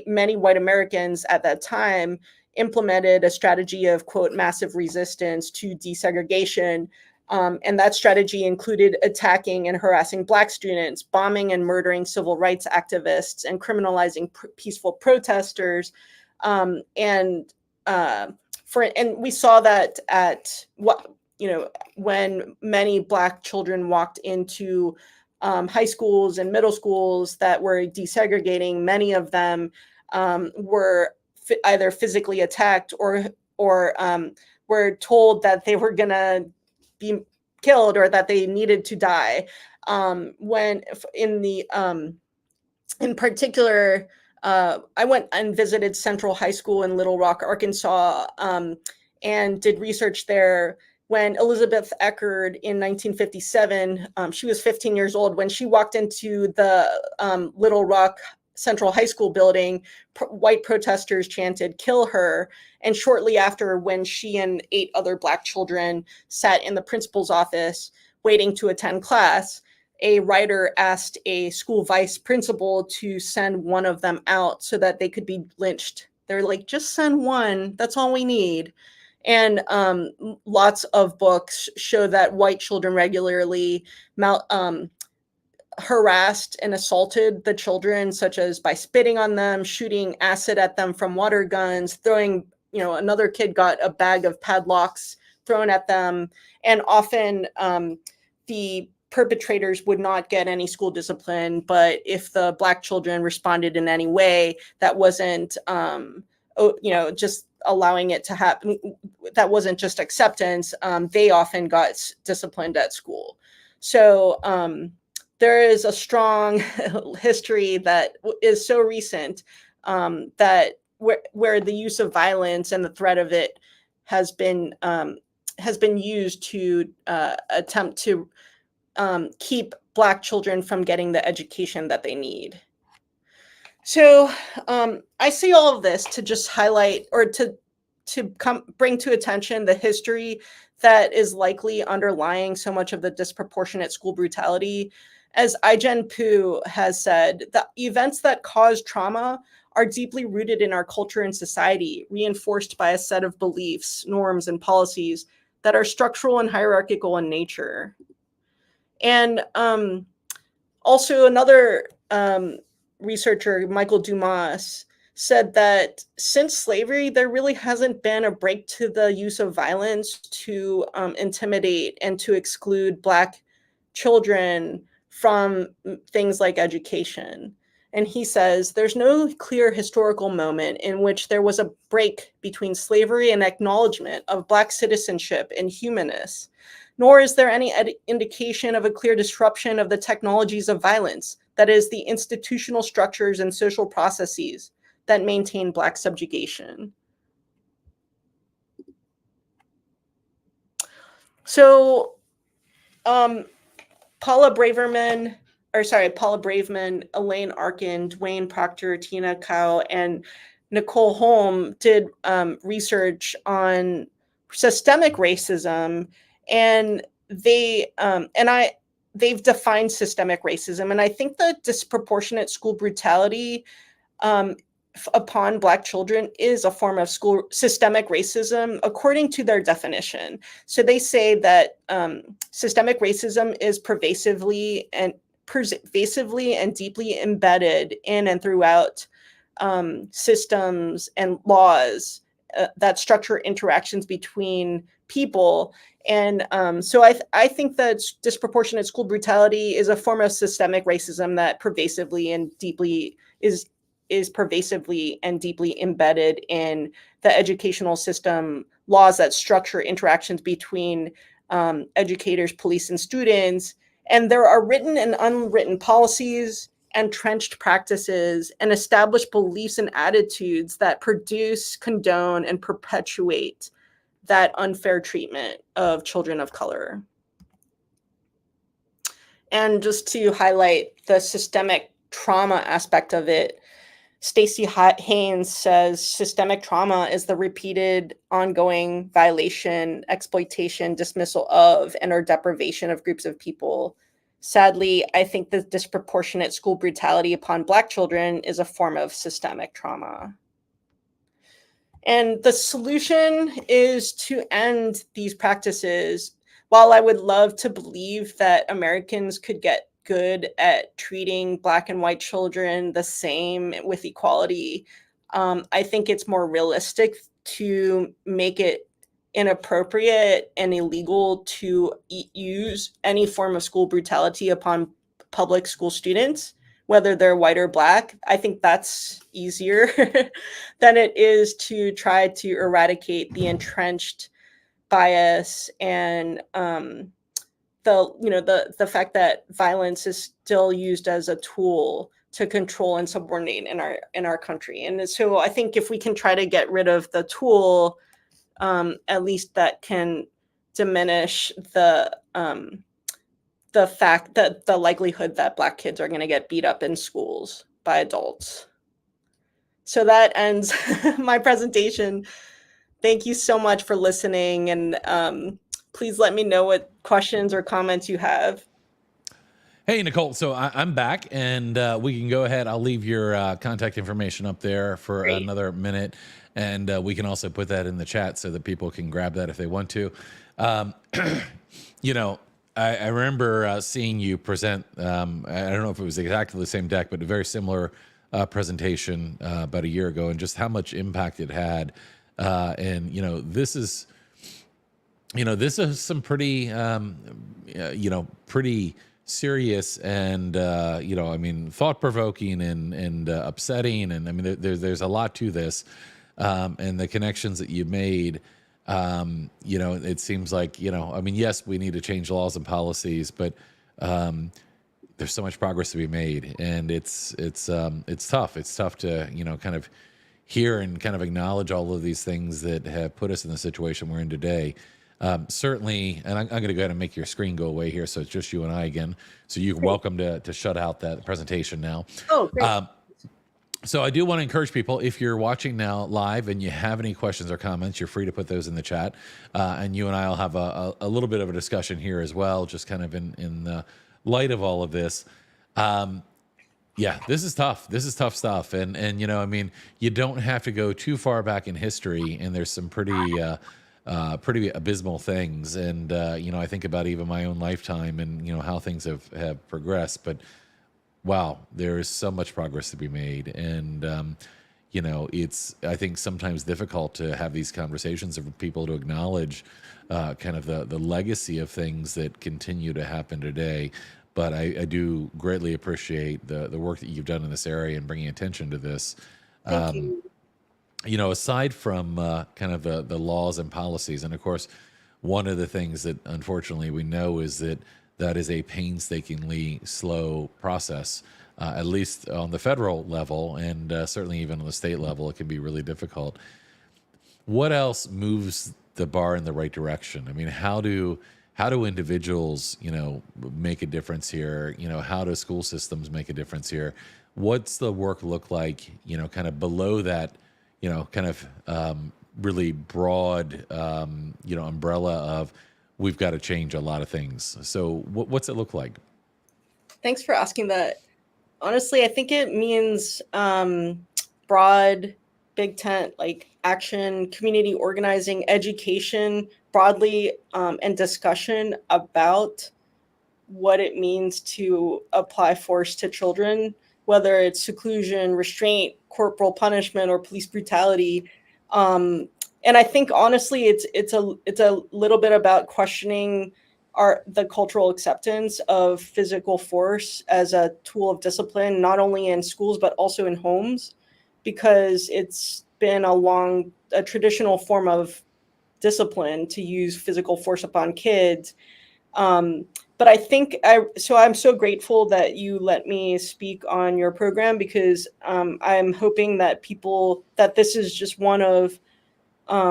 many white Americans at that time implemented a strategy of, quote, massive resistance to desegregation. And that strategy included attacking and harassing Black students, bombing and murdering civil rights activists, and criminalizing peaceful protesters. And we saw that when many Black children walked into high schools and middle schools that were desegregating, many of them were either physically attacked or were told that they were going to be killed or that they needed to die. In particular, I went and visited Central High School in Little Rock, Arkansas, and did research there. When Elizabeth Eckerd in 1957, she was 15 years old, when she walked into the Little Rock Central High School building, white protesters chanted, "Kill her." And shortly after, when she and 8 other Black children sat in the principal's office waiting to attend class, a writer asked a school vice principal to send one of them out so that they could be lynched They're like, just send one. That's all we need. And lots of books show that white children regularly harassed and assaulted the children, such as by spitting on them, shooting acid at them from water guns, throwing, another kid got a bag of padlocks thrown at them. And often the perpetrators would not get any school discipline, but if the Black children responded in any way that wasn't, just allowing it to happen, that wasn't just acceptance, they often got disciplined at school. So there is a strong history that is so recent that where the use of violence and the threat of it has been used to attempt to keep Black children from getting the education that they need. So I say all of this to just highlight or to bring to attention the history that is likely underlying so much of the disproportionate school brutality. As Ai-jen Poo has said, the events that cause trauma are deeply rooted in our culture and society, reinforced by a set of beliefs, norms, and policies that are structural and hierarchical in nature. And also another researcher, Michael Dumas, said that since slavery, there really hasn't been a break to the use of violence to intimidate and to exclude Black children from things like education. And he says, there's no clear historical moment in which there was a break between slavery and acknowledgement of Black citizenship and humanness, nor is there any indication of a clear disruption of the technologies of violence, that is, the institutional structures and social processes that maintain Black subjugation. So Paula Braverman, Elaine Arkin, Dwayne Proctor, Tina Kao, and Nicole Holm did research on systemic racism, and they've defined systemic racism. And I think that disproportionate school brutality upon Black children is a form of school systemic racism, according to their definition. So they say that systemic racism is pervasively and deeply embedded in and throughout systems and laws that structure interactions between people. And so I think that disproportionate school brutality is a form of systemic racism that pervasively and deeply is pervasively and deeply embedded in the educational system, laws that structure interactions between educators, police, and students. And there are written and unwritten policies, entrenched practices, and established beliefs and attitudes that produce, condone, and perpetuate that unfair treatment of children of color. And just to highlight the systemic trauma aspect of it, Stacey Haynes says systemic trauma is the repeated, ongoing violation, exploitation, dismissal of, and or deprivation of groups of people. Sadly, I think the disproportionate school brutality upon Black children is a form of systemic trauma. And the solution is to end these practices. While I would love to believe that Americans could get good at treating Black and white children the same with equality, I think it's more realistic to make it inappropriate and illegal to use any form of school brutality upon public school students, whether they're white or Black. I think that's easier than it is to try to eradicate the entrenched bias and the fact that violence is still used as a tool to control and subordinate in our country. And so I think if we can try to get rid of the tool, at least that can diminish the fact that the likelihood that Black kids are going to get beat up in schools by adults. So that ends my presentation. Thank you so much for listening, and please let me know what questions or comments you have. Hey, Nicole. So I'm back, and we can go ahead. I'll leave your contact information up there for Great. another minute, and we can also put that in the chat so that people can grab that if they want to. Um, you know, I remember seeing you present. I don't know if it was exactly the same deck, but a very similar presentation about a year ago, and just how much impact it had. And this is some pretty pretty serious and I mean, thought-provoking and upsetting, and I mean there's a lot to this, and the connections that you made. It seems like, I mean, yes, we need to change laws and policies, but there's so much progress to be made, and it's tough. It's tough to kind of hear and kind of acknowledge all of these things that have put us in the situation we're in today. Certainly, and I'm going to go ahead and make your screen go away here, so it's just you and I again. So you're welcome to shut out that presentation now. Oh, great. So I do want to encourage people, if you're watching now live and you have any questions or comments, you're free to put those in the chat. And you and I will have a little bit of a discussion here as well, just kind of in the light of all of this. Yeah, this is tough. This is tough stuff. And I mean, you don't have to go too far back in history, and there's some pretty abysmal things. And, I think about even my own lifetime and, how things have progressed. But wow, there is so much progress to be made. And, it's, I think, sometimes difficult to have these conversations and for people to acknowledge kind of the legacy of things that continue to happen today. But I do greatly appreciate the work that you've done in this area and bringing attention to this. Thank you. Aside from kind of the laws and policies, and of course, one of the things that unfortunately we know is that is a painstakingly slow process, at least on the federal level, and certainly even on the state level, it can be really difficult. What else moves the bar in the right direction? I mean, how do individuals, make a difference here? How do school systems make a difference here? What's the work look like, kind of below that, kind of really broad, umbrella of we've got to change a lot of things. So what's it look like? Thanks for asking that. Honestly, I think it means broad, big tent, like action, community organizing, education broadly, and discussion about what it means to apply force to children, whether it's seclusion, restraint, corporal punishment, or police brutality. And I think honestly, it's a little bit about questioning the cultural acceptance of physical force as a tool of discipline, not only in schools but also in homes, because it's been a traditional form of discipline to use physical force upon kids. But I think I'm so grateful that you let me speak on your program, because I'm hoping that this is just one of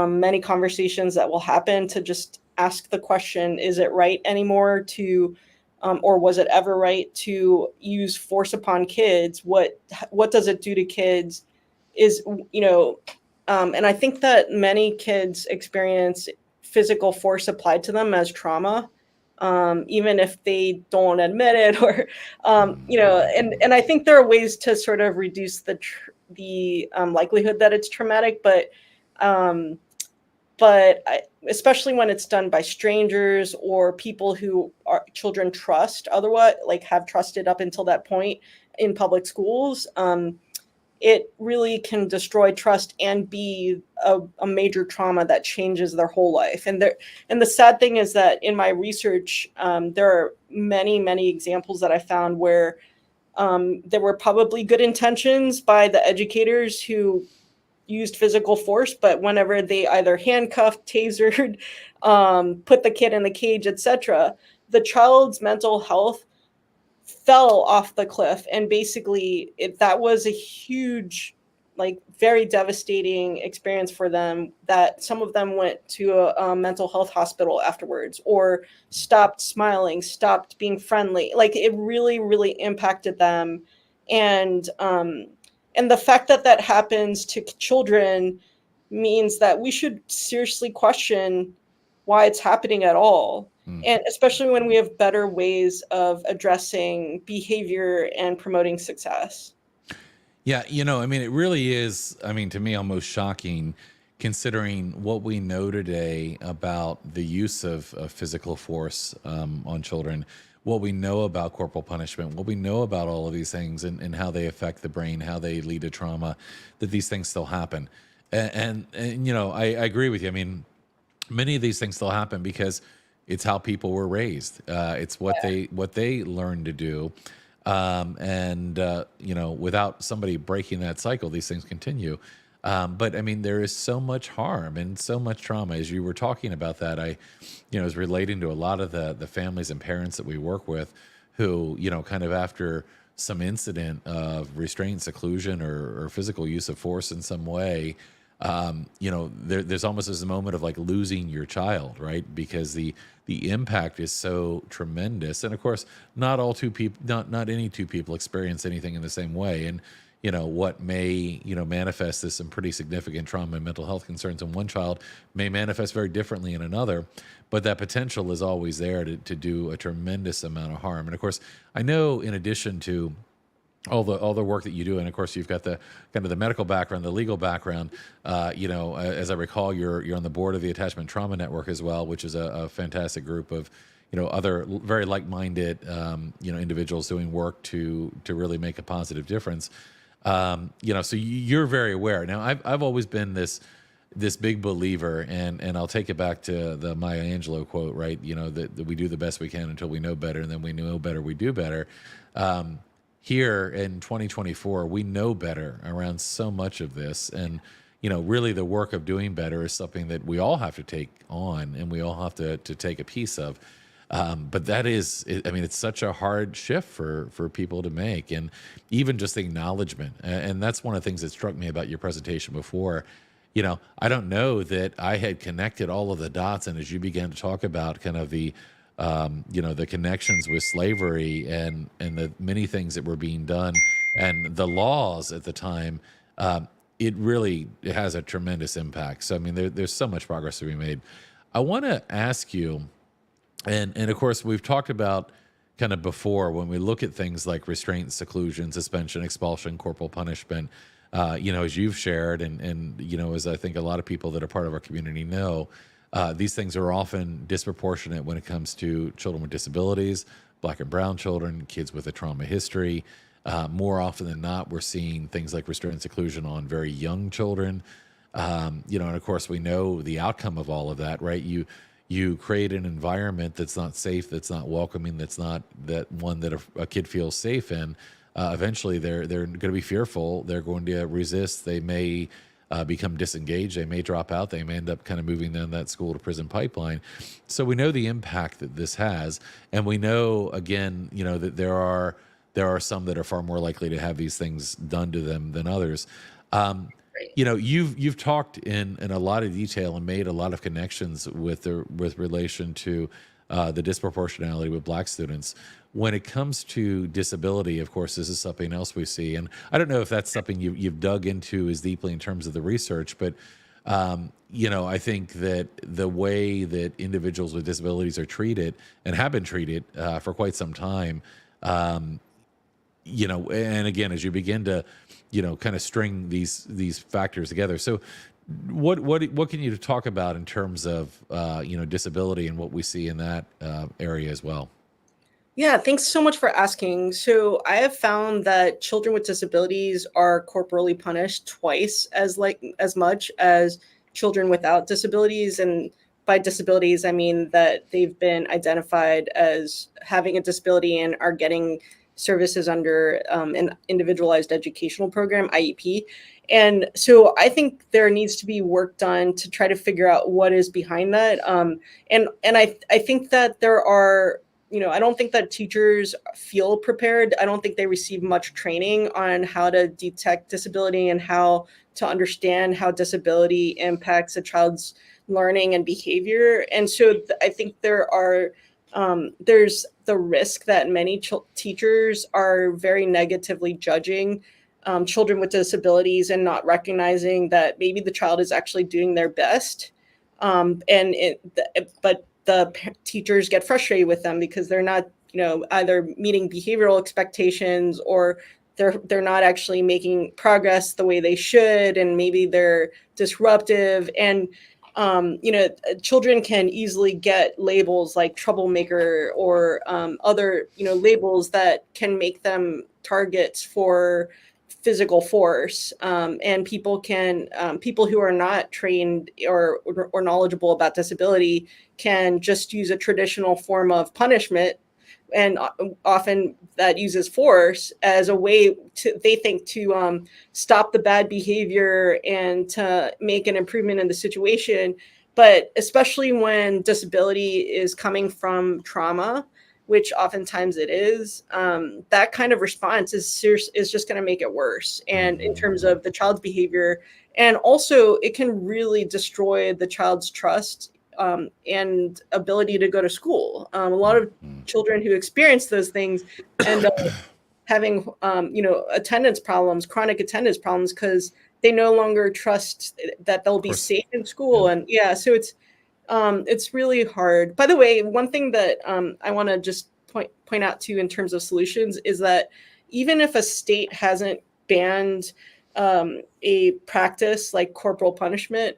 many conversations that will happen, to just ask the question, is it right anymore to, or was it ever right to use force upon kids? What does it do to kids? And I think that many kids experience physical force applied to them as trauma, even if they don't admit it, or and I think there are ways to sort of reduce the likelihood that it's traumatic, but especially when it's done by strangers or people who children trust otherwise, like have trusted up until that point in public schools. It really can destroy trust and be a major trauma that changes their whole life. And the sad thing is that in my research, there are many, many examples that I found where there were probably good intentions by the educators who used physical force, but whenever they either handcuffed, tasered, put the kid in the cage, etc., the child's mental health fell off the cliff. And basically that was a huge, very devastating experience for them, that some of them went to a mental health hospital afterwards, or stopped smiling, stopped being friendly. It really, really impacted them. And the fact that happens to children means that we should seriously question why it's happening at all. And especially when we have better ways of addressing behavior and promoting success. Yeah, I mean, it really is, I mean, to me, almost shocking considering what we know today about the use of physical force on children, what we know about corporal punishment, what we know about all of these things and how they affect the brain, how they lead to trauma, that these things still happen. And I agree with you. I mean, many of these things still happen because it's how people were raised. It's what they learned to do. Without somebody breaking that cycle, these things continue. But I mean, there is so much harm and so much trauma. As you were talking about that, I was relating to a lot of the families and parents that we work with who, kind of after some incident of restraint, seclusion, or physical use of force in some way, there's almost this moment of like losing your child, right? Because the impact is so tremendous. And of course, not any two people experience anything in the same way. And, what may, manifest as some pretty significant trauma and mental health concerns in one child may manifest very differently in another, but that potential is always there to do a tremendous amount of harm. And of course, I know in addition to all the work that you do, and of course you've got the kind of the medical background, the legal background. As I recall, you're on the board of the Attachment Trauma Network as well, which is a fantastic group of other very like-minded individuals doing work to really make a positive difference. So you're very aware. Now, I've always been this big believer, and I'll take it back to the Maya Angelou quote, right? That we do the best we can until we know better, and then we know better, we do better. Here in 2024, we know better around so much of this. And, really the work of doing better is something that we all have to take on and we all have to take a piece of. But that is, it's such a hard shift for people to make, and even just the acknowledgement. And that's one of the things that struck me about your presentation before. I don't know that I had connected all of the dots. And as you began to talk about kind of the connections with slavery and the many things that were being done and the laws at the time, it has a tremendous impact. So, I mean, there's so much progress to be made. I want to ask you, and of course, we've talked about kind of before when we look at things like restraint, seclusion, suspension, expulsion, corporal punishment, as you've shared, and as I think a lot of people that are part of our community know, these things are often disproportionate when it comes to children with disabilities, Black and brown children, kids with a trauma history. More often than not, we're seeing things like restraint and seclusion on very young children. And of course, we know the outcome of all of that, right? You create an environment that's not safe, that's not welcoming, that's not that one that a kid feels safe in. Eventually, they're going to be fearful. They're going to resist. They may become disengaged. They may drop out. They may end up kind of moving down that school to prison pipeline. So we know the impact that this has, and we know again, that there are some that are far more likely to have these things done to them than others. You've talked in a lot of detail and made a lot of connections with relation to the disproportionality with Black students. When it comes to disability, of course, this is something else we see. And I don't know if that's something you've dug into as deeply in terms of the research, but, I think that the way that individuals with disabilities are treated and have been treated for quite some time, and again, as you begin to, kind of string these factors together. So what can you talk about in terms of, disability and what we see in that area as well? Yeah, thanks so much for asking. So I have found that children with disabilities are corporally punished twice as much as children without disabilities. And by disabilities, I mean that they've been identified as having a disability and are getting services under an individualized educational program, IEP. And so I think there needs to be work done to try to figure out what is behind that. And I think that there are, I don't think that teachers feel prepared. I don't think they receive much training on how to detect disability and how to understand how disability impacts a child's learning and behavior. And so I think there's the risk that many teachers are very negatively judging children with disabilities and not recognizing that maybe the child is actually doing their best. But teachers get frustrated with them because they're not, either meeting behavioral expectations, or they're not actually making progress the way they should, and maybe they're disruptive. And children can easily get labels like troublemaker, or other labels that can make them targets for physical force. And people who are not trained or knowledgeable about disability can just use a traditional form of punishment, and often that uses force as a way they think to stop the bad behavior and to make an improvement in the situation. But especially when disability is coming from trauma, which oftentimes it is, that kind of response is just going to make it worse. And in terms of the child's behavior, and also it can really destroy the child's trust and ability to go to school. A lot of children who experience those things end up having, attendance problems, chronic attendance problems, because they no longer trust that they'll be safe in school. Yeah. And so it's really hard. By the way, one thing that I want to just point out to in terms of solutions is that even if a state hasn't banned a practice like corporal punishment,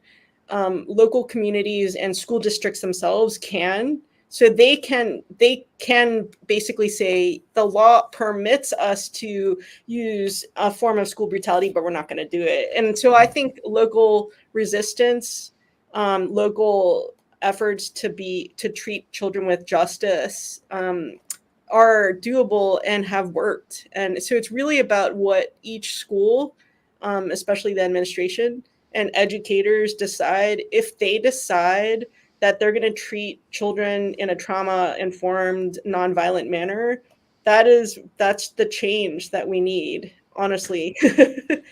local communities and school districts themselves can. So they can basically say the law permits us to use a form of school brutality, but we're not going to do it. And so I think local resistance, local efforts to treat children with justice are doable and have worked. And so it's really about what each school, especially the administration and educators, decide. If they decide that they're going to treat children in a trauma-informed, nonviolent manner, that's the change that we need, honestly.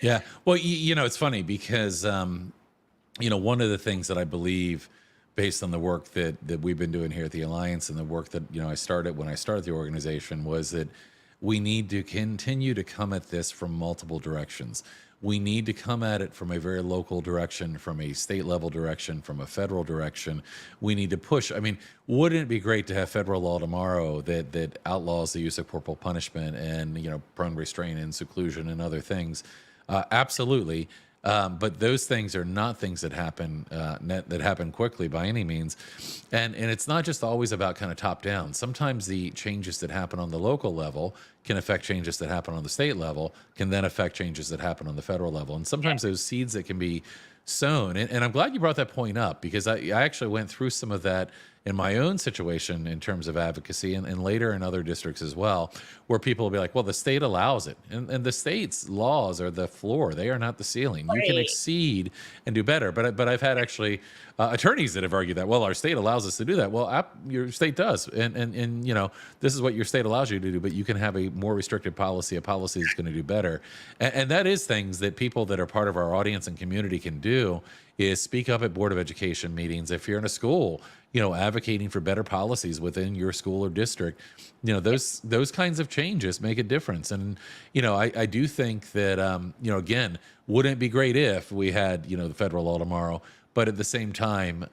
Yeah. Well, it's funny because, one of the things that I believe, based on the work that we've been doing here at the Alliance and the work that, I started when I started the organization, was that we need to continue to come at this from multiple directions. We need to come at it from a very local direction, from a state level direction, from a federal direction. We need to push. I mean, wouldn't it be great to have federal law tomorrow that outlaws the use of corporal punishment and, prone restraint and seclusion and other things? Absolutely. But those things are not things that happen quickly by any means. And it's not just always about kind of top down. Sometimes the changes that happen on the local level can affect changes that happen on the state level, can then affect changes that happen on the federal level. And sometimes those seeds that can be sown, and I'm glad you brought that point up, because I actually went through some of that in my own situation in terms of advocacy, and later in other districts as well, where people will be like, well, the state allows it. And the state's laws are the floor. They are not the ceiling. You can exceed and do better. But I've had actually attorneys that have argued that, well, our state allows us to do that. Well, your state does. And this is what your state allows you to do, but you can have a more restricted policy, a policy that's going to do better. And that is things that people that are part of our audience and community can do, is speak up at Board of Education meetings. If you're in a school, advocating for better policies within your school or district, those kinds of changes make a difference. And, I do think that, again, wouldn't it be great if we had, the federal law tomorrow, but at the same time,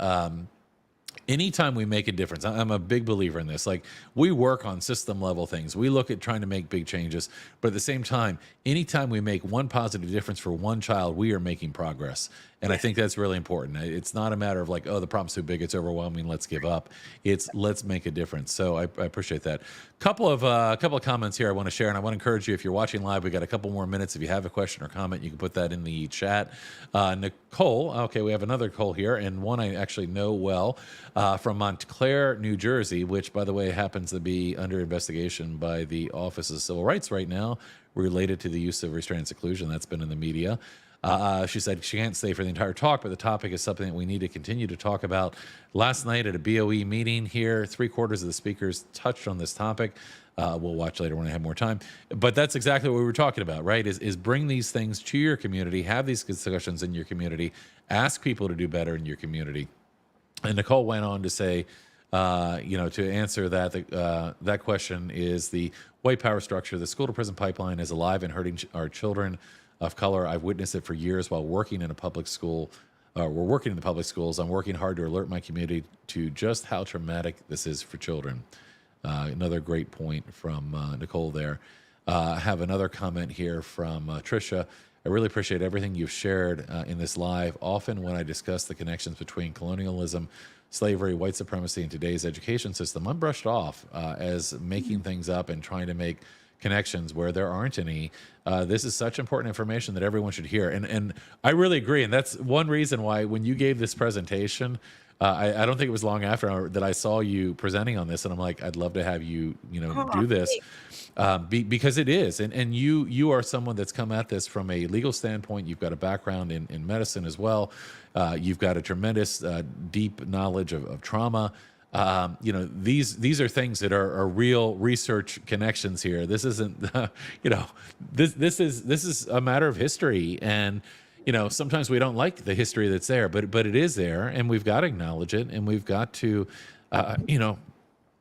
anytime we make a difference, I'm a big believer in this. Like, we work on system level things. We look at trying to make big changes, but at the same time, anytime we make one positive difference for one child, we are making progress. And I think that's really important. It's not a matter of like, oh, the problem's too big, it's overwhelming, let's give up. It's let's make a difference. So I appreciate that. Couple of comments here I want to share, and I want to encourage you, if you're watching live, we got a couple more minutes. If you have a question or comment, you can put that in the chat. Nicole, okay, we have another Nicole here, and one I actually know well, from Montclair, New Jersey, which, by the way, happens to be under investigation by the Office of Civil Rights right now, related to the use of restraint and seclusion. That's been in the media. She said she can't stay for the entire talk, but the topic is something that we need to continue to talk about. Last night at a BOE meeting here, 3/4 of the speakers touched on this topic. We'll watch later when I have more time. But that's exactly what we were talking about, right? Is bring these things to your community, have these discussions in your community, ask people to do better in your community. And Nicole went on to say, to answer that, that question is the white power structure. The school to prison pipeline is alive and hurting our children of color. I've witnessed it for years while working in a public school we're working in the public schools. I'm working hard to alert my community to just how traumatic this is for children. Another great point from Nicole there. I have another comment here from Tricia. I really appreciate everything you've shared in this live. Often when I discuss the connections between colonialism, slavery, white supremacy, and today's education system, I'm brushed off as making things up and trying to make connections where there aren't any. This is such important information that everyone should hear. And I really agree. And that's one reason why when you gave this presentation, I don't think it was long after that I saw you presenting on this, and I'm like, I'd love to have you, do this, because it is, and you are someone that's come at this from a legal standpoint. You've got a background in medicine as well. You've got a tremendous deep knowledge of trauma. These are things that are real research connections here. This isn't, this is a matter of history, and sometimes we don't like the history that's there, but it is there, and we've got to acknowledge it, and we've got to,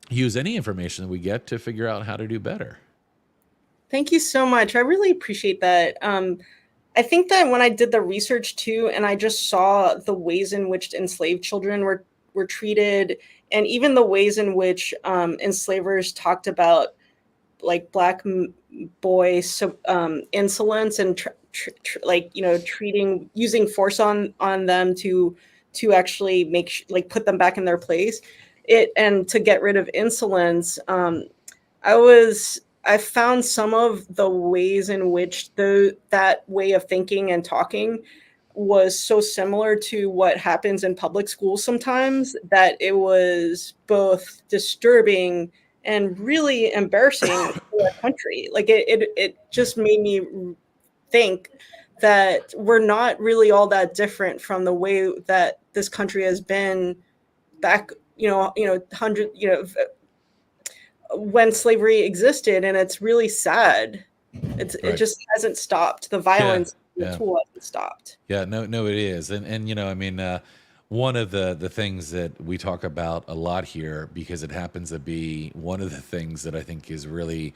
use any information that we get to figure out how to do better. Thank you so much. I really appreciate that. I think that when I did the research too, and I just saw the ways in which enslaved children were treated, and even the ways in which enslavers talked about like Black boys insolence and using force on them to actually put them back in their place, and to get rid of insolence. I found some of the ways in which that way of thinking and talking was so similar to what happens in public schools sometimes, that it was both disturbing and really embarrassing for our country. Like it just made me think that we're not really all that different from the way that this country has been back, when slavery existed, and it's really sad. Right. It just hasn't stopped. The violence, the tool hasn't stopped. Yeah, no, it is, and one of the things that we talk about a lot here, because it happens to be one of the things that I think is really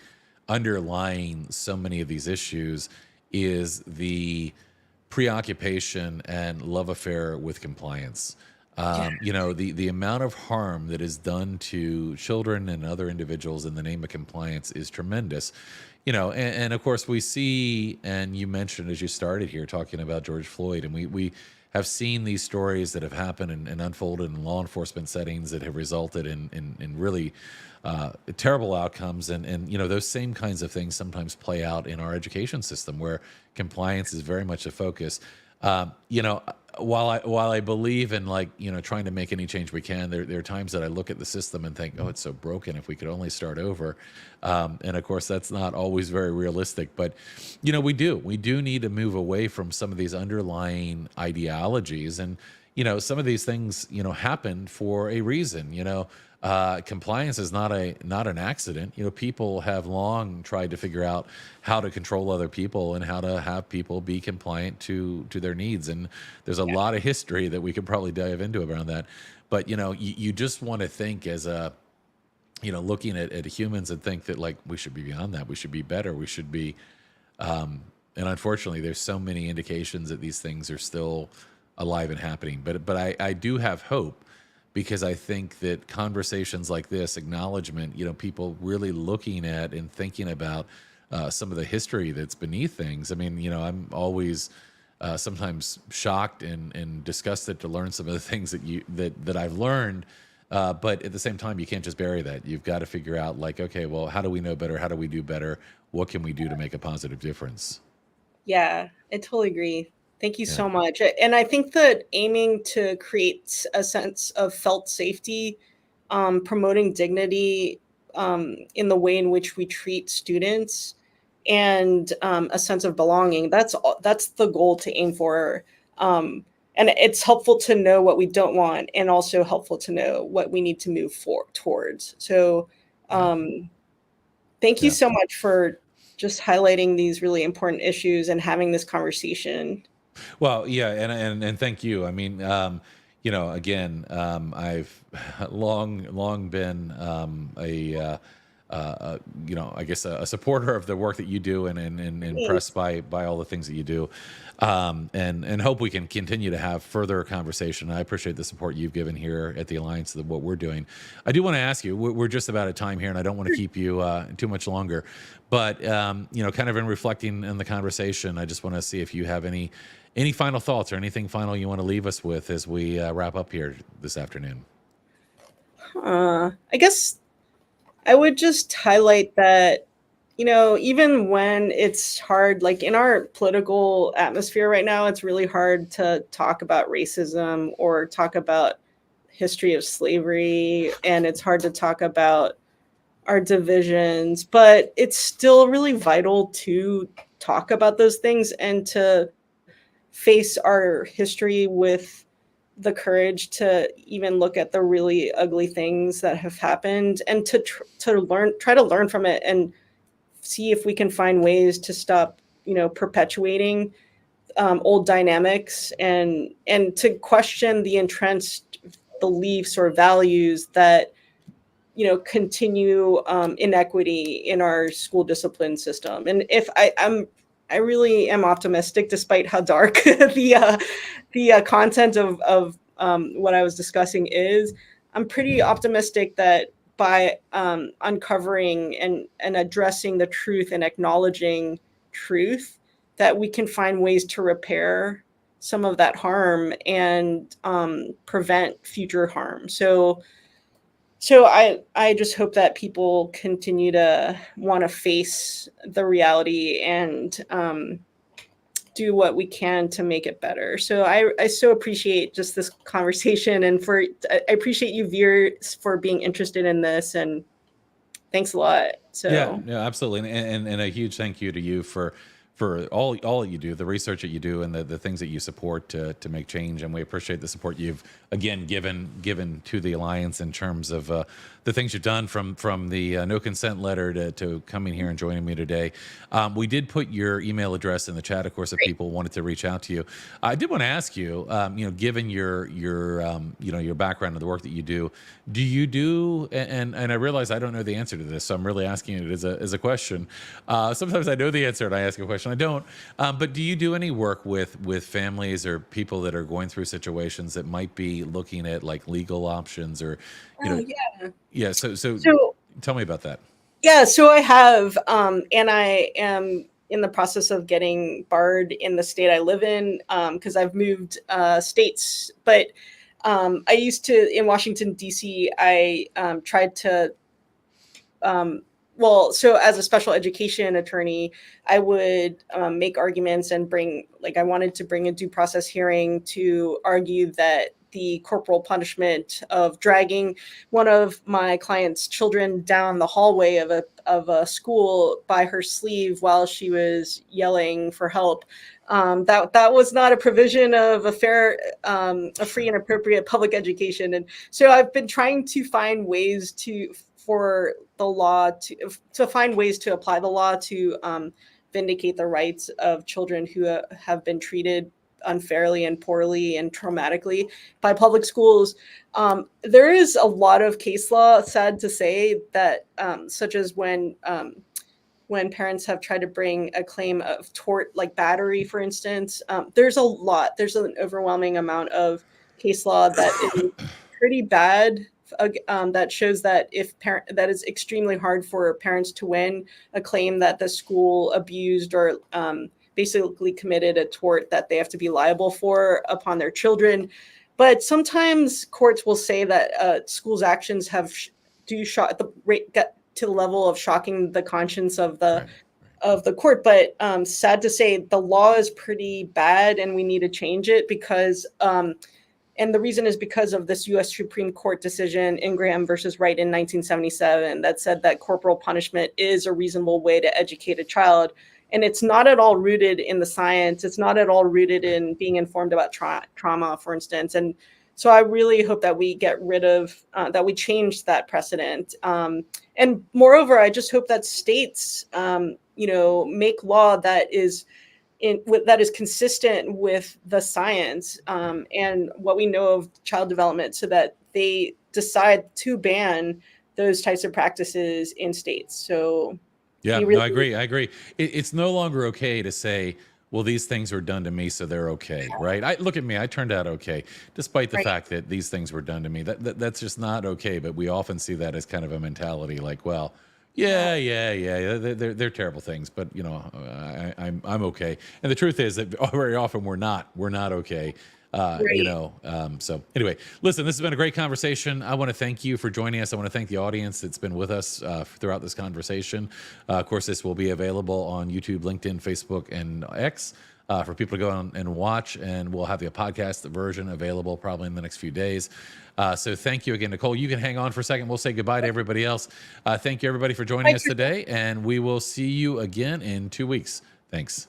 underlying so many of these issues, is the preoccupation and love affair with compliance. The amount of harm that is done to children and other individuals in the name of compliance is tremendous. And of course we see, and you mentioned as you started here talking about George Floyd, and we have seen these stories that have happened and unfolded in law enforcement settings that have resulted in really terrible outcomes. And those same kinds of things sometimes play out in our education system, where compliance is very much a focus. While I believe in trying to make any change we can, there are times that I look at the system and think, oh, it's so broken, if we could only start over. And of course that's not always very realistic, but we do need to move away from some of these underlying ideologies. And some of these things happen for a reason. Compliance is not an accident. People have long tried to figure out how to control other people and how to have people be compliant to their needs. And there's a lot of history that we could probably dive into around that. But you just want to think as a looking at humans and think that we should be beyond that. We should be better. We should be. And unfortunately, there's so many indications that these things are still alive and happening. But I do have hope, because I think that conversations like this, acknowledgement, people really looking at and thinking about some of the history that's beneath things. I'm always sometimes shocked and disgusted to learn some of the things that I've learned. But at the same time, you can't just bury that. You've got to figure out okay, well, how do we know better? How do we do better? What can we do to make a positive difference? Yeah, I totally agree. Thank you so much. And I think that aiming to create a sense of felt safety, promoting dignity in the way in which we treat students, and a sense of belonging, that's the goal to aim for. And it's helpful to know what we don't want, and also helpful to know what we need to move towards. So thank you so much for just highlighting these really important issues and having this conversation. Well, yeah, and thank you. Again, I've long been I guess a supporter of the work that you do, and impressed by all the things that you do, and hope we can continue to have further conversation. I appreciate the support you've given here at the Alliance of what we're doing. I do want to ask you, we're just about at time here, and I don't want to keep you too much longer, but kind of in reflecting on the conversation, I just want to see if you have any final thoughts or anything final you want to leave us with as we wrap up here this afternoon. I guess I would just highlight that, even when it's hard, like in our political atmosphere right now, it's really hard to talk about racism or talk about history of slavery, and it's hard to talk about our divisions, but it's still really vital to talk about those things and to face our history with the courage to even look at the really ugly things that have happened, and to try to learn from it and see if we can find ways to stop, perpetuating old dynamics, and to question the entrenched beliefs or values that continue inequity in our school discipline system. And if I really am optimistic, despite how dark the content of what I was discussing is. I'm pretty optimistic that by uncovering and addressing the truth and acknowledging truth, that we can find ways to repair some of that harm and prevent future harm. So I just hope that people continue to want to face the reality and do what we can to make it better. So I so appreciate just this conversation, and I appreciate you, viewers, for being interested in this, and thanks a lot. So Yeah, absolutely, and a huge thank you to you for all you do, the research that you do, and the things that you support to make change. And we appreciate the support you've again given to the Alliance in terms of the things you've done, from the no consent letter to coming here and joining me today. We did put your email address in the chat, of course, if people wanted to reach out to you. I did want to ask you, given your background and the work that you do you do, and I realize I don't know the answer to this, so I'm really asking it as a question. Sometimes I know the answer and I ask a question I don't, but do you do any work with families or people that are going through situations that might be looking at like legal options, or yeah, so tell me about that. Yeah, so I have, and I am in the process of getting barred in the state I live in, because I've moved states. But I used to, in Washington, D.C., I tried to, so as a special education attorney, I would make arguments and I wanted to bring a due process hearing to argue that the corporal punishment of dragging one of my client's children down the hallway of a school by her sleeve while she was yelling for help, that was not a provision of a free and appropriate public education. And so I've been trying to find ways for the law to find ways to apply the law to vindicate the rights of children who have been treated unfairly and poorly and traumatically by public schools. There is a lot of case law, sad to say, that such as when parents have tried to bring a claim of tort, like battery, for instance. There's an overwhelming amount of case law that is pretty bad, that shows that that is extremely hard for parents to win a claim that the school abused or basically committed a tort that they have to be liable for upon their children. But sometimes courts will say that schools' actions get to the level of shocking the conscience of the court. But sad to say, the law is pretty bad, and we need to change it because. And the reason is because of this U.S. Supreme Court decision, Ingraham versus Wright in 1977, that said that corporal punishment is a reasonable way to educate a child. And it's not at all rooted in the science. It's not at all rooted in being informed about trauma, for instance. And so I really hope that we get rid of, that we change that precedent. And moreover, I just hope that states, make law that is consistent with the science and what we know of child development, so that they decide to ban those types of practices in states. So Yeah, we no, really, I agree. I agree. It's no longer okay to say, well, these things were done to me, so they're okay, right? Look at me. I turned out okay, despite the right, fact that these things were done to me. That's just not okay. But we often see that as kind of a mentality, like, well, yeah, yeah. They're terrible things, but I'm okay. And the truth is that very often we're not. We're not okay. right. So anyway, listen, this has been a great conversation. I want to thank you for joining us. I want to thank the audience that's been with us throughout this conversation. Of course, this will be available on YouTube, LinkedIn, Facebook, and X for people to go on and watch. And we'll have the podcast version available probably in the next few days. So thank you again, Nicole. You can hang on for a second. We'll say goodbye to everybody else. Thank you, everybody, for joining us today. And we will see you again in 2 weeks. Thanks.